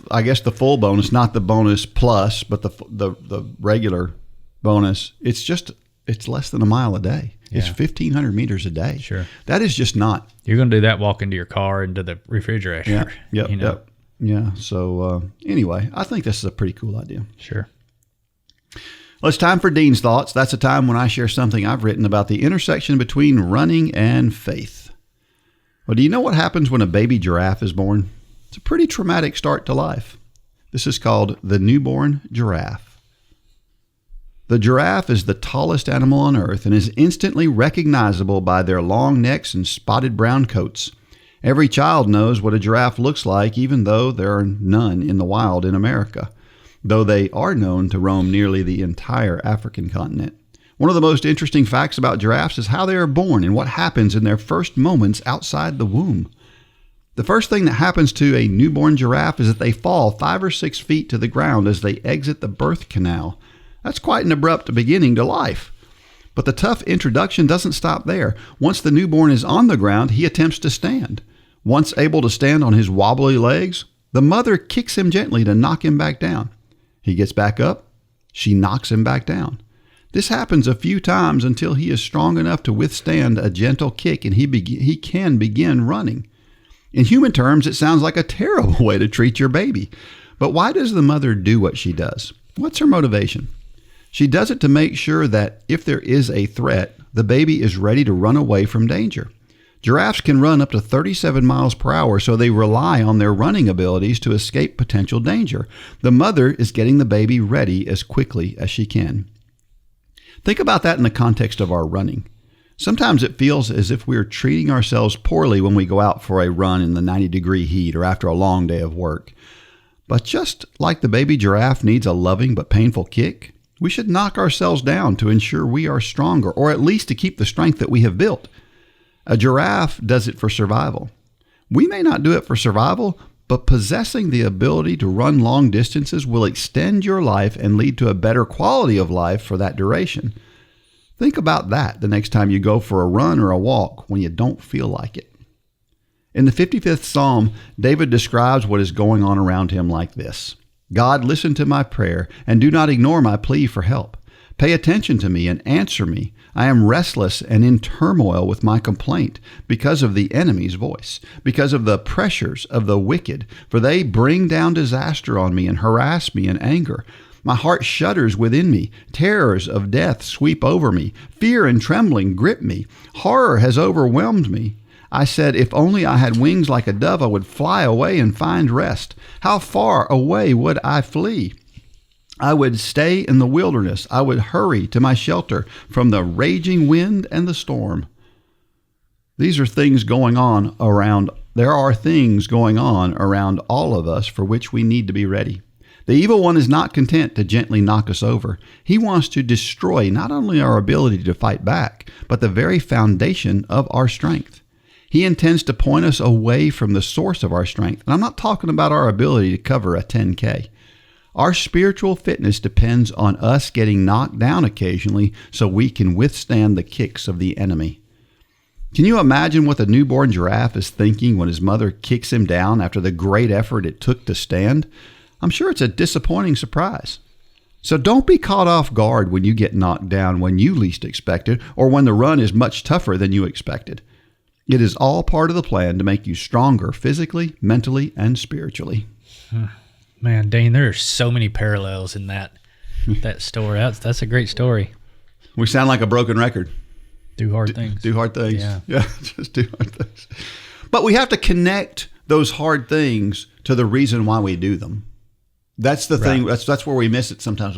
I guess the full bonus, not the bonus plus, but the regular bonus, it's less than a mile a day. Yeah. It's 1,500 meters a day. Sure. That is just not. You're going to do that walking to your car and to the refrigerator. Yeah. Yep. You know? Yep. Yeah. So anyway, I think this is a pretty cool idea. Sure. Well, it's time for Dean's Thoughts. That's a time when I share something I've written about the intersection between running and faith. Well, do you know what happens when a baby giraffe is born? It's a pretty traumatic start to life. This is called the Newborn Giraffe. The giraffe is the tallest animal on earth and is instantly recognizable by their long necks and spotted brown coats. Every child knows what a giraffe looks like, even though there are none in the wild in America. though they are known to roam nearly the entire African continent. One of the most interesting facts about giraffes is how they are born and what happens in their first moments outside the womb. The first thing that happens to a newborn giraffe is that they fall 5 or 6 feet to the ground as they exit the birth canal. That's quite an abrupt beginning to life. But the tough introduction doesn't stop there. Once the newborn is on the ground, he attempts to stand. Once able to stand on his wobbly legs, the mother kicks him gently to knock him back down. He gets back up. She knocks him back down. This happens a few times until he is strong enough to withstand a gentle kick and he can begin running. In human terms, it sounds like a terrible way to treat your baby. But why does the mother do what she does? What's her motivation? She does it to make sure that if there is a threat, the baby is ready to run away from danger. Giraffes can run up to 37 miles per hour, so they rely on their running abilities to escape potential danger. The mother is getting the baby ready as quickly as she can. Think about that in the context of our running. Sometimes it feels as if we're treating ourselves poorly when we go out for a run in the 90-degree heat or after a long day of work. But just like the baby giraffe needs a loving but painful kick, we should knock ourselves down to ensure we are stronger, or at least to keep the strength that we have built. A giraffe does it for survival. We may not do it for survival, but possessing the ability to run long distances will extend your life and lead to a better quality of life for that duration. Think about that the next time you go for a run or a walk when you don't feel like it. In the 55th Psalm, David describes what is going on around him like this: God, listen to my prayer and do not ignore my plea for help. Pay attention to me and answer me. I am restless and in turmoil with my complaint because of the enemy's voice, because of the pressures of the wicked, for they bring down disaster on me and harass me in anger. My heart shudders within me. Terrors of death sweep over me. Fear and trembling grip me. Horror has overwhelmed me. I said, if only I had wings like a dove, I would fly away and find rest. How far away would I flee? I would stay in the wilderness. I would hurry to my shelter from the raging wind and the storm. These are things going on around. There are things going on around all of us for which we need to be ready. The evil one is not content to gently knock us over. He wants to destroy not only our ability to fight back, but the very foundation of our strength. He intends to point us away from the source of our strength. And I'm not talking about our ability to cover a 10K. Our spiritual fitness depends on us getting knocked down occasionally so we can withstand the kicks of the enemy. Can you imagine what the newborn giraffe is thinking when his mother kicks him down after the great effort it took to stand? I'm sure it's a disappointing surprise. So don't be caught off guard when you get knocked down when you least expect it, or when the run is much tougher than you expected. It is all part of the plan to make you stronger physically, mentally, and spiritually. Man, Dane, there are so many parallels in that story. That's a great story. We sound like a broken record. Do hard things. Do hard things. Yeah, just do hard things. But we have to connect those hard things to the reason why we do them. That's the thing. That's where we miss it sometimes.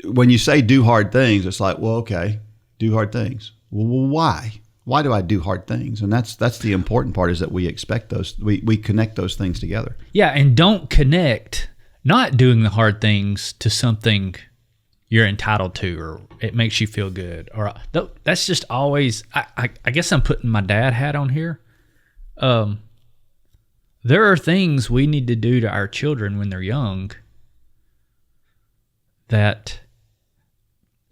When you say do hard things, it's like, well, okay, do hard things. Well, why? Why do I do hard things? And that's the important part, is that we expect those. We connect those things together. Yeah, and don't connect not doing the hard things to something you're entitled to, or it makes you feel good, or that's just always. I guess I'm putting my dad hat on here. There are things we need to do to our children when they're young that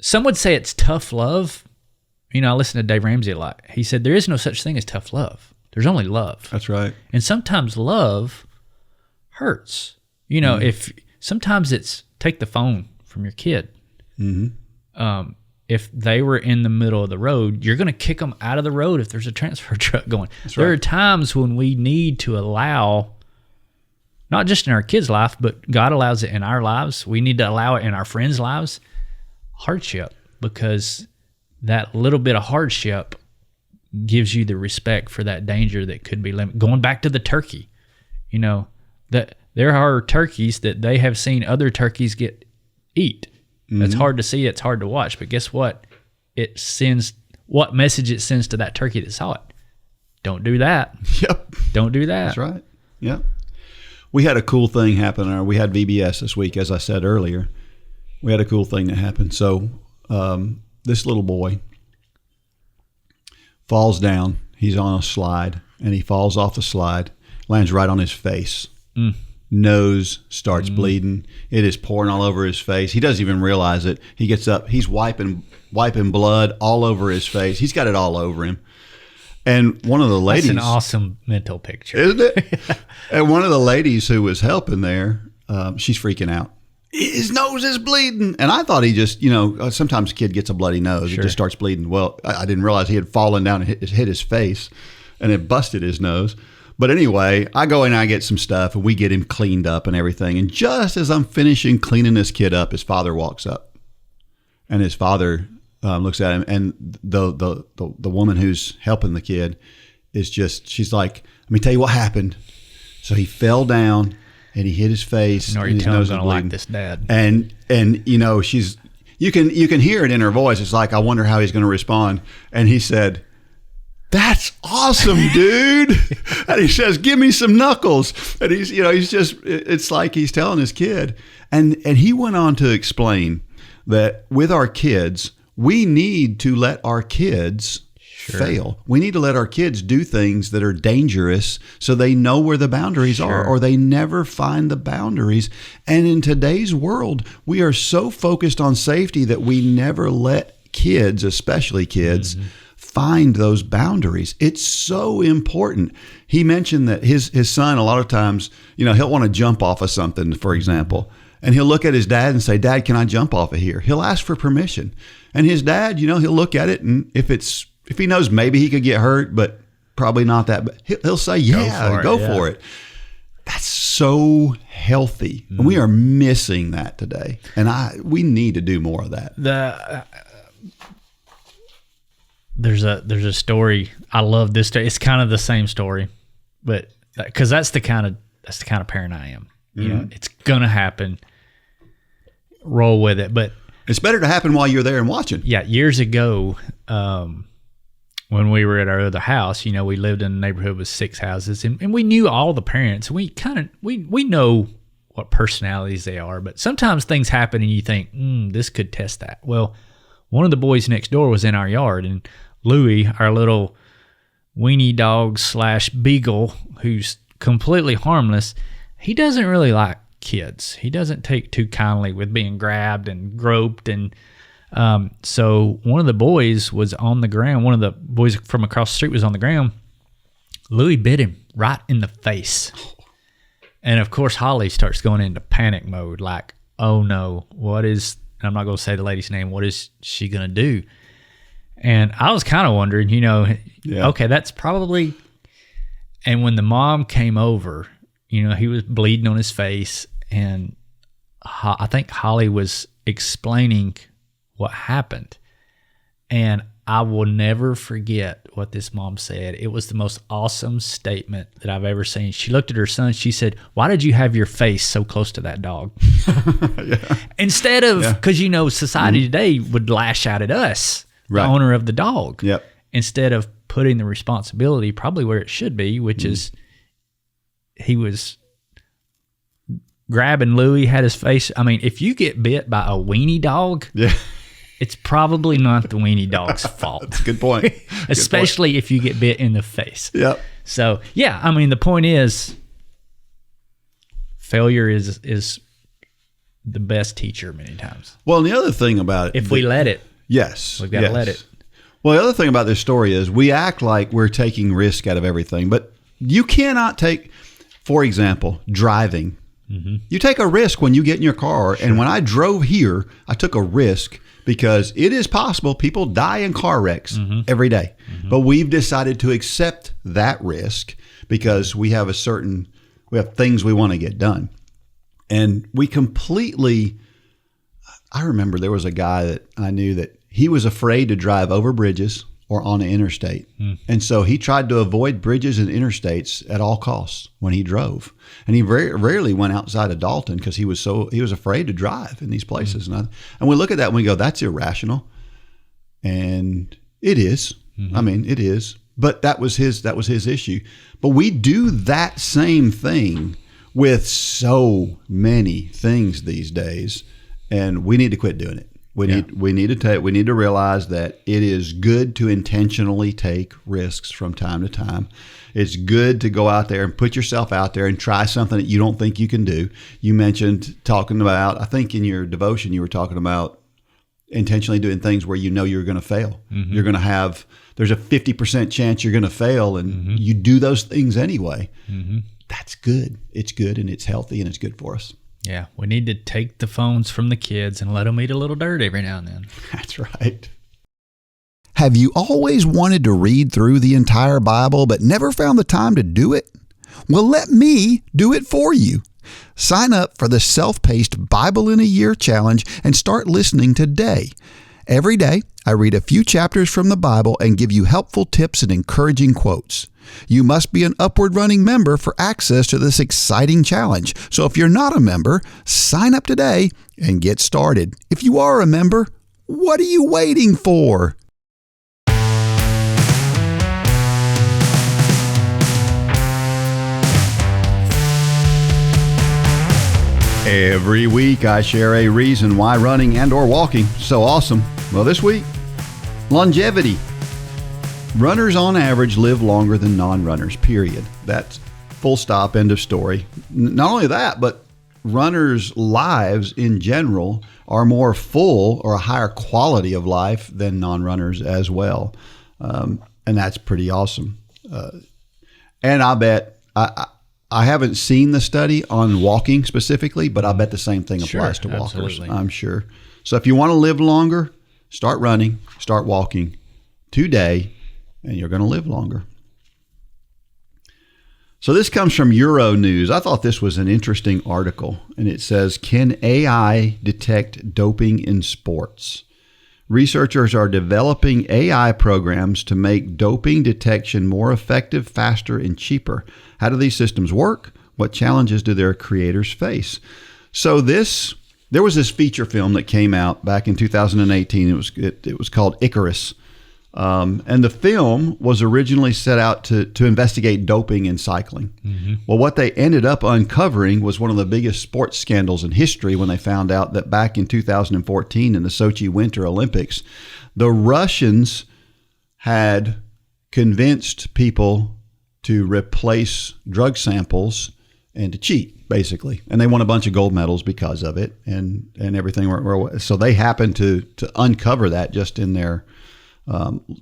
some would say it's tough love. You know, I listen to Dave Ramsey a lot. He said there is no such thing as tough love. There's only love. That's right. And sometimes love hurts. You know, if sometimes it's take the phone from your kid. Mm-hmm. If they were in the middle of the road, you're going to kick them out of the road if there's a transfer truck going. There are times when we need to allow, not just in our kids' life, but God allows it in our lives. We need to allow it in our friends' lives, hardship, because that little bit of hardship gives you the respect for that danger that could be limited. Going back to the turkey, you know, that there are turkeys that they have seen other turkeys eat. Mm-hmm. It's hard to see, it's hard to watch, but guess what? What message it sends to that turkey that saw it. Don't do that. Yep. Don't do that. That's right. Yep. we had a cool thing happen. We had VBS this week, as I said earlier. We had a cool thing that happened. So this little boy falls down. He's on a slide, and he falls off the slide, lands right on his face. Nose starts bleeding. It is pouring all over his face. He doesn't even realize it. He gets up. He's wiping blood all over his face. He's got it all over him. And one of the ladies... That's an awesome mental picture. Isn't it? And one of the ladies who was helping there, she's freaking out. His nose is bleeding. And I thought he just, sometimes a kid gets a bloody nose. Sure. It just starts bleeding. Well, I didn't realize he had fallen down and hit his face, and it busted his nose. But anyway, I go in and I get some stuff, and we get him cleaned up and everything. And just as I'm finishing cleaning this kid up, his father walks up. And his father looks at him, and the woman who's helping the kid is she's like, let me tell you what happened. So he fell down. And he hit his face. And his nose was bleeding. Like this dad. And she's you can hear it in her voice. It's like, I wonder how he's going to respond. And he said, "That's awesome, dude." And he says, "Give me some knuckles." And he's just, it's like he's telling his kid. And he went on to explain that with our kids, we need to let our kids fail. We need to let our kids do things that are dangerous so they know where the boundaries are, or they never find the boundaries. And in today's world, we are so focused on safety that we never let kids, especially kids, find those boundaries. It's so important. He mentioned that his son, a lot of times, he'll want to jump off of something, for example, and he'll look at his dad and say, "Dad, can I jump off of here?" He'll ask for permission. And his dad, he'll look at it, and if he knows maybe he could get hurt, but probably not that bad, he'll say, go for it. That's so healthy. And we are missing that today. And we need to do more of that. There's a story. I love this story. It's kind of the same story, but because that's the kind of parent I am. It's going to happen. Roll with it. But it's better to happen while you're there and watching. Yeah. Years ago, when we were at our other house, we lived in a neighborhood with 6 houses, and we knew all the parents. We know what personalities they are, but sometimes things happen and you think, this could test that. Well, one of the boys next door was in our yard, and Louie, our little weenie dog / beagle, who's completely harmless, he doesn't really like kids. He doesn't take too kindly with being grabbed and groped, and so one of the boys was on the ground. One of the boys from across the street was on the ground. Louis bit him right in the face. And of course, Holly starts going into panic mode, like, oh no, I'm not going to say the lady's name, what is she going to do? And I was kind of wondering, okay, that's probably, and when the mom came over, he was bleeding on his face, and I think Holly was explaining what happened. And I will never forget what this mom said. It was the most awesome statement that I've ever seen. She looked at her son. She said, "Why did you have your face so close to that dog?" Instead of, because society today would lash out at us, the owner of the dog, instead of putting the responsibility probably where it should be, which is he was grabbing Louie, had his face. I mean, if you get bit by a weenie dog, it's probably not the weenie dog's fault. That's a good point. Especially if you get bit in the face. Yep. So, the point is, failure is the best teacher many times. Well, and the other thing about it, if we let it. Yes. We've got to let it. Well, the other thing about this story is we act like we're taking risk out of everything, but you cannot take, for example, driving. You take a risk when you get in your car. Sure. And when I drove here, I took a risk because it is possible people die in car wrecks every day. But we've decided to accept that risk because we have things we want to get done. And I remember there was a guy that I knew that he was afraid to drive over bridges or on an interstate. And so he tried to avoid bridges and interstates at all costs when he drove. And he very rarely went outside of Dalton because he was afraid to drive in these places. And we look at that and we go, that's irrational. And it is. I mean, it is. But that was his issue. But we do that same thing with so many things these days, and we need to quit doing it. We need to realize that it is good to intentionally take risks from time to time. It's good to go out there and put yourself out there and try something that you don't think you can do. You mentioned talking about, I think in your devotion, you were talking about intentionally doing things where you know you're going to fail. Mm-hmm. You're going to have, there's a 50% chance you're going to fail, and you do those things anyway. Mm-hmm. That's good. It's good, and it's healthy, and it's good for us. Yeah, we need to take the phones from the kids and let them eat a little dirt every now and then. That's right. Have you always wanted to read through the entire Bible but never found the time to do it? Well, let me do it for you. Sign up for the self-paced Bible in a Year challenge and start listening today. Every day, I read a few chapters from the Bible and give you helpful tips and encouraging quotes. You must be an Upward Running member for access to this exciting challenge. So if you're not a member, sign up today and get started. If you are a member, what are you waiting for? Every week I share a reason why running and or walking is so awesome. Well, this week, longevity. Runners on average live longer than non-runners, period. That's full stop, end of story. Not only that, but runners' lives in general are more full or a higher quality of life than non-runners as well. And that's pretty awesome. And I bet, I haven't seen the study on walking specifically, but I bet the same thing applies to walkers. Absolutely. I'm sure. So if you want to live longer, start running, start walking today, and you're going to live longer. So this comes from Euronews. I thought this was an interesting article, and it says, "Can AI detect doping in sports?" Researchers are developing AI programs to make doping detection more effective, faster, and cheaper. How do these systems work? What challenges do their creators face? So there was this feature film that came out back in 2018. It was called Icarus. And the film was originally set out to investigate doping in cycling. Mm-hmm. Well, what they ended up uncovering was one of the biggest sports scandals in history when they found out that back in 2014 in the Sochi Winter Olympics, the Russians had convinced people to replace drug samples and to cheat, basically. And they won a bunch of gold medals because of it and everything. So they happened to uncover that just in their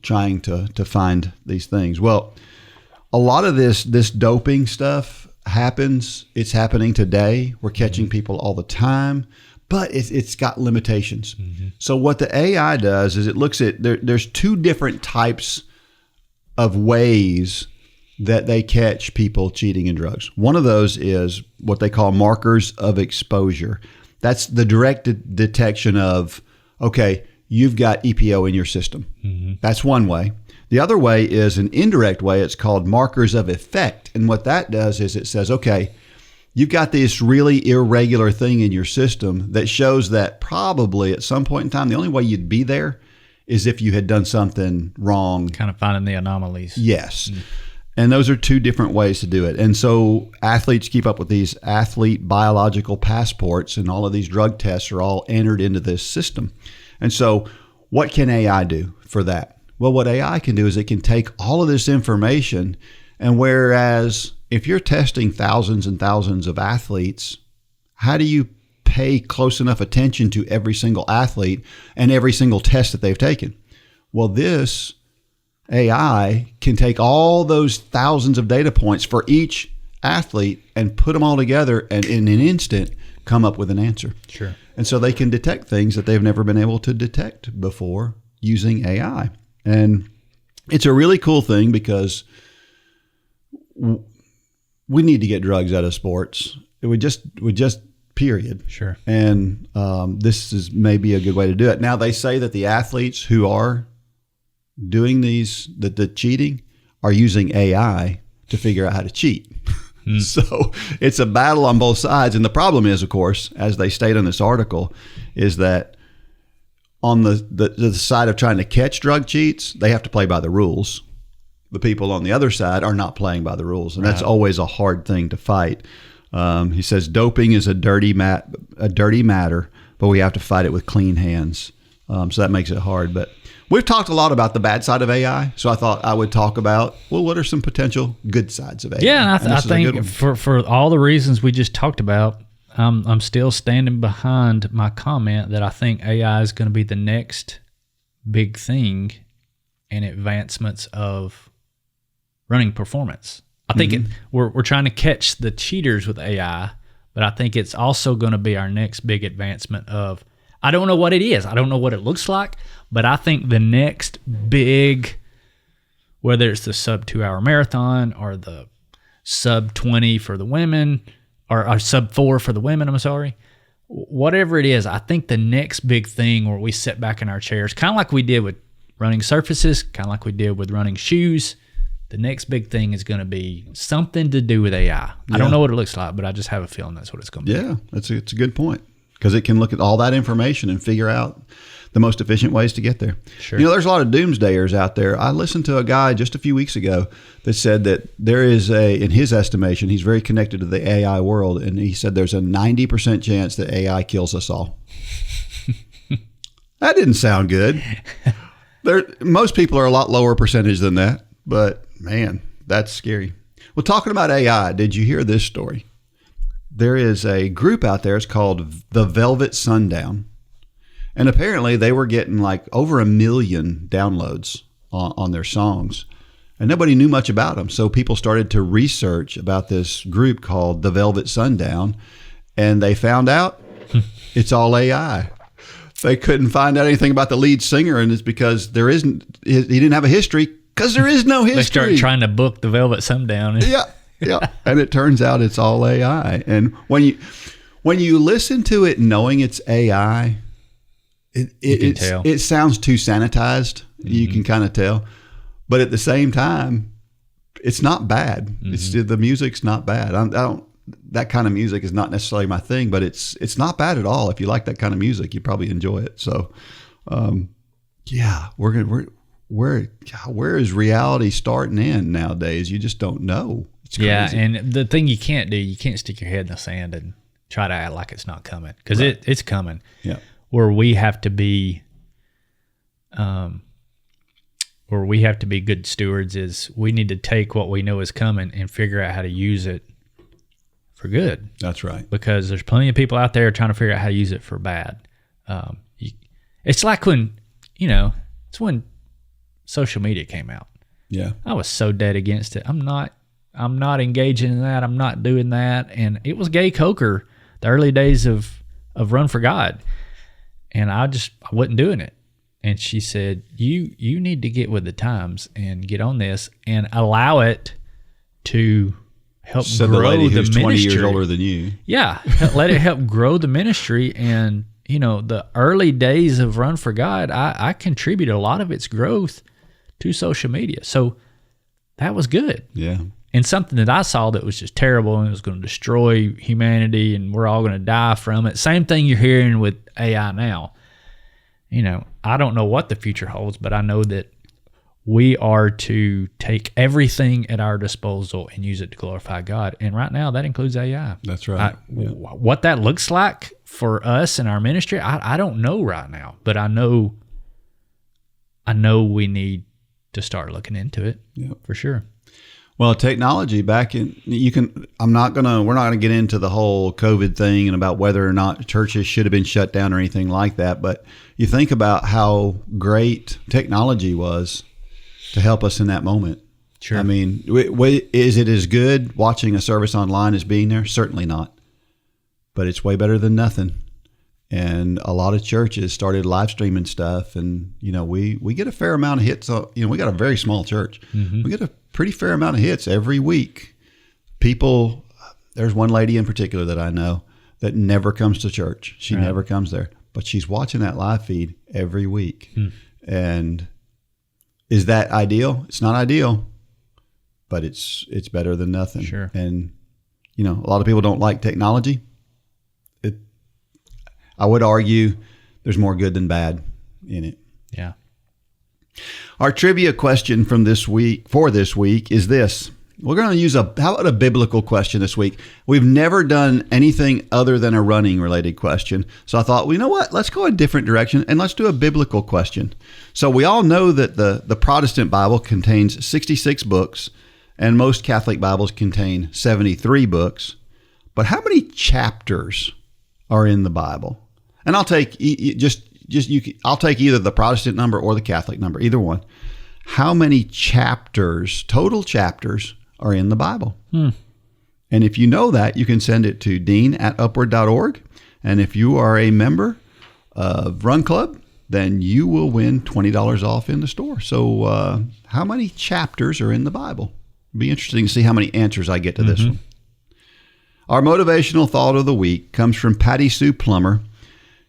trying to find these things. Well, a lot of this doping stuff happens. It's happening today. We're catching people all the time, but it's got limitations. Mm-hmm. So what the AI does is it looks at, there's two different types of ways that they catch people cheating in drugs. One of those is what they call markers of exposure. That's the direct detection of, okay, you've got EPO in your system. Mm-hmm. That's one way. The other way is an indirect way. It's called markers of effect. And what that does is it says, okay, you've got this really irregular thing in your system that shows that probably at some point in time, the only way you'd be there is if you had done something wrong. Kind of finding the anomalies. Yes. Mm-hmm. And those are two different ways to do it. And so athletes keep up with these athlete biological passports, and all of these drug tests are all entered into this system. And so what can AI do for that? Well, what AI can do is it can take all of this information, and whereas if you're testing thousands and thousands of athletes, how do you pay close enough attention to every single athlete and every single test that they've taken? Well, this AI can take all those thousands of data points for each athlete and put them all together and in an instant come up with an answer. Sure. And so they can detect things that they've never been able to detect before using AI. And it's a really cool thing because we need to get drugs out of sports. It would just period. Sure. And this is maybe a good way to do it. Now, they say that the athletes who are doing the cheating are using AI to figure out how to cheat. So it's a battle on both sides. And the problem is, of course, as they state in this article, is that on the side of trying to catch drug cheats, they have to play by the rules. The people on the other side are not playing by the rules. And that's always a hard thing to fight. He says doping is a dirty matter, but we have to fight it with clean hands. So that makes it hard. But we've talked a lot about the bad side of AI, so I thought I would talk about, well, what are some potential good sides of AI? Yeah, and I think for all the reasons we just talked about, I'm still standing behind my comment that I think AI is going to be the next big thing in advancements of running performance. I think we're trying to catch the cheaters with AI, but I think it's also going to be our next big advancement of, I don't know what it is. I don't know what it looks like, but I think the next big, whether it's the sub 2 hour marathon or the sub 20 for the women or sub 4 for the women, I'm sorry, whatever it is, I think the next big thing where we sit back in our chairs, kind of like we did with running surfaces, kind of like we did with running shoes, the next big thing is going to be something to do with AI. Yeah. I don't know what it looks like, but I just have a feeling that's what it's going to be. Yeah, it's a good point, because it can look at all that information and figure out the most efficient ways to get there. Sure. There's a lot of doomsdayers out there. I listened to a guy just a few weeks ago that said that there is in his estimation, he's very connected to the AI world, and he said there's a 90% chance that AI kills us all. That didn't sound good. Most people are a lot lower percentage than that, but man, that's scary. Well, talking about AI, did you hear this story? There is a group out there, it's called the Velvet Sundown. And apparently they were getting like over 1 million downloads on their songs. And nobody knew much about them. So people started to research about this group called the Velvet Sundown. And they found out it's all AI. They couldn't find out anything about the lead singer. And it's because he didn't have a history, because there is no history. They started trying to book the Velvet Sundown. Yeah. And it turns out it's all AI. And when you listen to it knowing it's AI, it sounds too sanitized. Mm-hmm. You can kind of tell. But at the same time, it's not bad. Mm-hmm. The music's not bad. That kind of music is not necessarily my thing, but it's not bad at all. If you like that kind of music, you probably enjoy it. So, where is reality starting in nowadays? You just don't know. It's crazy. Yeah, and the thing you can't do, you can't stick your head in the sand and try to act like it's not coming, because it's coming. Yeah, where we have to be, good stewards is we need to take what we know is coming and figure out how to use it for good. That's right. Because there's plenty of people out there trying to figure out how to use it for bad. It's like when social media came out. Yeah. I was so dead against it. I'm not engaging in that. I'm not doing that. And it was Gay Coker, the early days of Run for God. And I wasn't doing it. And she said, you need to get with the times and get on this and allow it to help grow the lady who's ministry. 20 years older than you. Yeah. Let it help grow the ministry. And, the early days of Run for God, I contributed a lot of its growth to social media. So that was good. Yeah. And something that I saw that was just terrible and it was going to destroy humanity and we're all going to die from it. Same thing you're hearing with AI now. I don't know what the future holds, but I know that we are to take everything at our disposal and use it to glorify God. And right now that includes AI. That's right. What that looks like for us in our ministry, I don't know right now, but I know we need to start looking into it. Yeah, for sure. Well, technology we're not going to get into the whole COVID thing and about whether or not churches should have been shut down or anything like that. But you think about how great technology was to help us in that moment. Sure. I mean, is it as good watching a service online as being there? Certainly not. But it's way better than nothing. And a lot of churches started live streaming stuff, and we get a fair amount of hits. We got a very small church. Mm-hmm. We get a pretty fair amount of hits every week. There's one lady in particular that I know that never comes to church. She never comes there, but she's watching that live feed every week. And is that ideal? It's not ideal, but it's better than nothing. Sure. And a lot of people don't like technology. I would argue there's more good than bad in it. Yeah. Our trivia question for this week is this: We're going to use how about a biblical question this week? We've never done anything other than a running related question. So I thought, well, you know what? Let's go a different direction and let's do a biblical question. So we all know that the Protestant Bible contains 66 books and most Catholic Bibles contain 73 books. But how many chapters are in the Bible? And I'll take I'll take either the Protestant number or the Catholic number, either one. How many chapters, total chapters, are in the Bible? And if you know that, you can send it to dean@upward.org. And if you are a member of Run Club, then you will win $20 off in the store. So how many chapters are in the Bible? It'll be interesting to see how many answers I get to this one. Our motivational thought of the week comes from Patty Sue Plummer.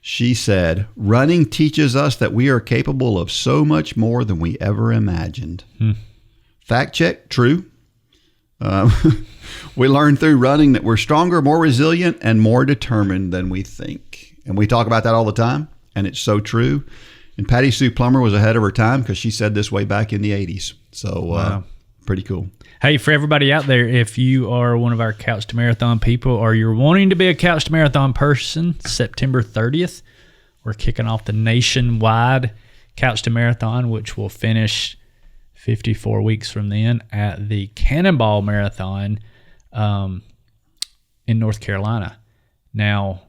She said, running teaches us that we are capable of so much more than we ever imagined. Fact check, true. We learn through running that we're stronger, more resilient, and more determined than we think. And we talk about that all the time, and it's so true. And Patty Sue Plummer was ahead of her time because she said this way back in the 80s. So wow. Pretty cool. Hey, for everybody out there, if you are one of our Couch to Marathon people or you're wanting to be a Couch to Marathon person, September 30th, we're kicking off the nationwide Couch to Marathon, which will finish 54 weeks from then at the Cannonball Marathon in North Carolina. Now,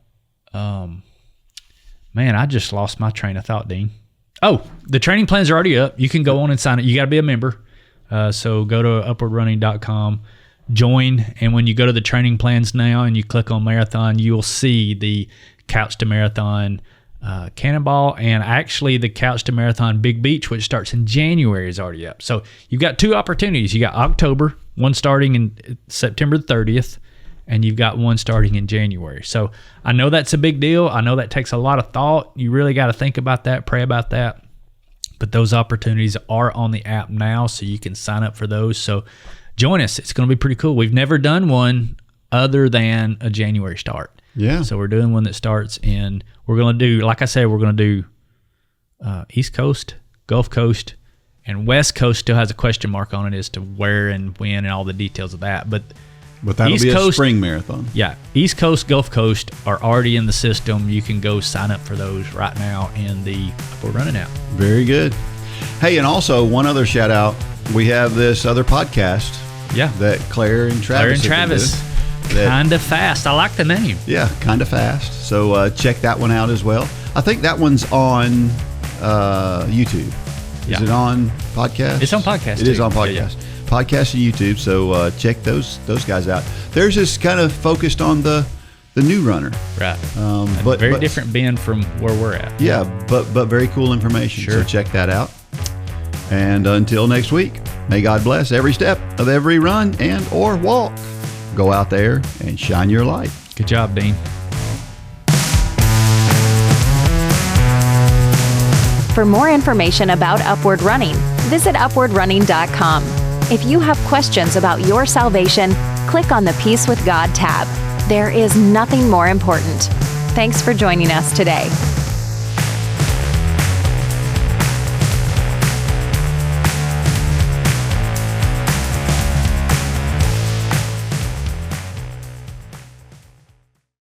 man, I just lost my train of thought, Dean. Oh, the training plans are already up. You can go on and sign it. You got to be a member. So go to upwardrunning.com, join, and when you go to the training plans now and you click on marathon, you'll see the Couch to Marathon Cannonball, and actually the Couch to Marathon Big Beach, which starts in January, is already up. So you've got two opportunities. You got October, one starting in September 30th, and you've got one starting in January. So I know that's a big deal. I know that takes a lot of thought. You really got to think about that, pray about that. But those opportunities are on the app now, so you can sign up for those. So join us. It's going to be pretty cool. We've never done one other than a January start. Yeah. So we're doing one that starts we're going to do, like I said, we're going to do East Coast, Gulf Coast, and West Coast still has a question mark on it as to where and when and all the details of that. But that'll East be Coast, a spring marathon. Yeah. East Coast, Gulf Coast are already in the system. You can go sign up for those right now in the Upward Running app. Very good. Hey, and also one other shout out. We have this other podcast. Yeah. That Claire and Travis. Kinda Fast. I like the name. Yeah, Kinda Fast. So check that one out as well. I think that one's on YouTube. Is it on podcast? It's on podcast. It is on podcast. Yeah. Podcast and YouTube. So check those guys out. Theirs is kind of focused on the new runner. Right. But very different bend from where we're at. Yeah, but very cool information. Sure. So check that out. And until next week, may God bless every step of every run and or walk. Go out there and shine your light. Good job, Dean. For more information about Upward Running, visit upwardrunning.com. If you have questions about your salvation, click on the Peace with God tab. There is nothing more important. Thanks for joining us today.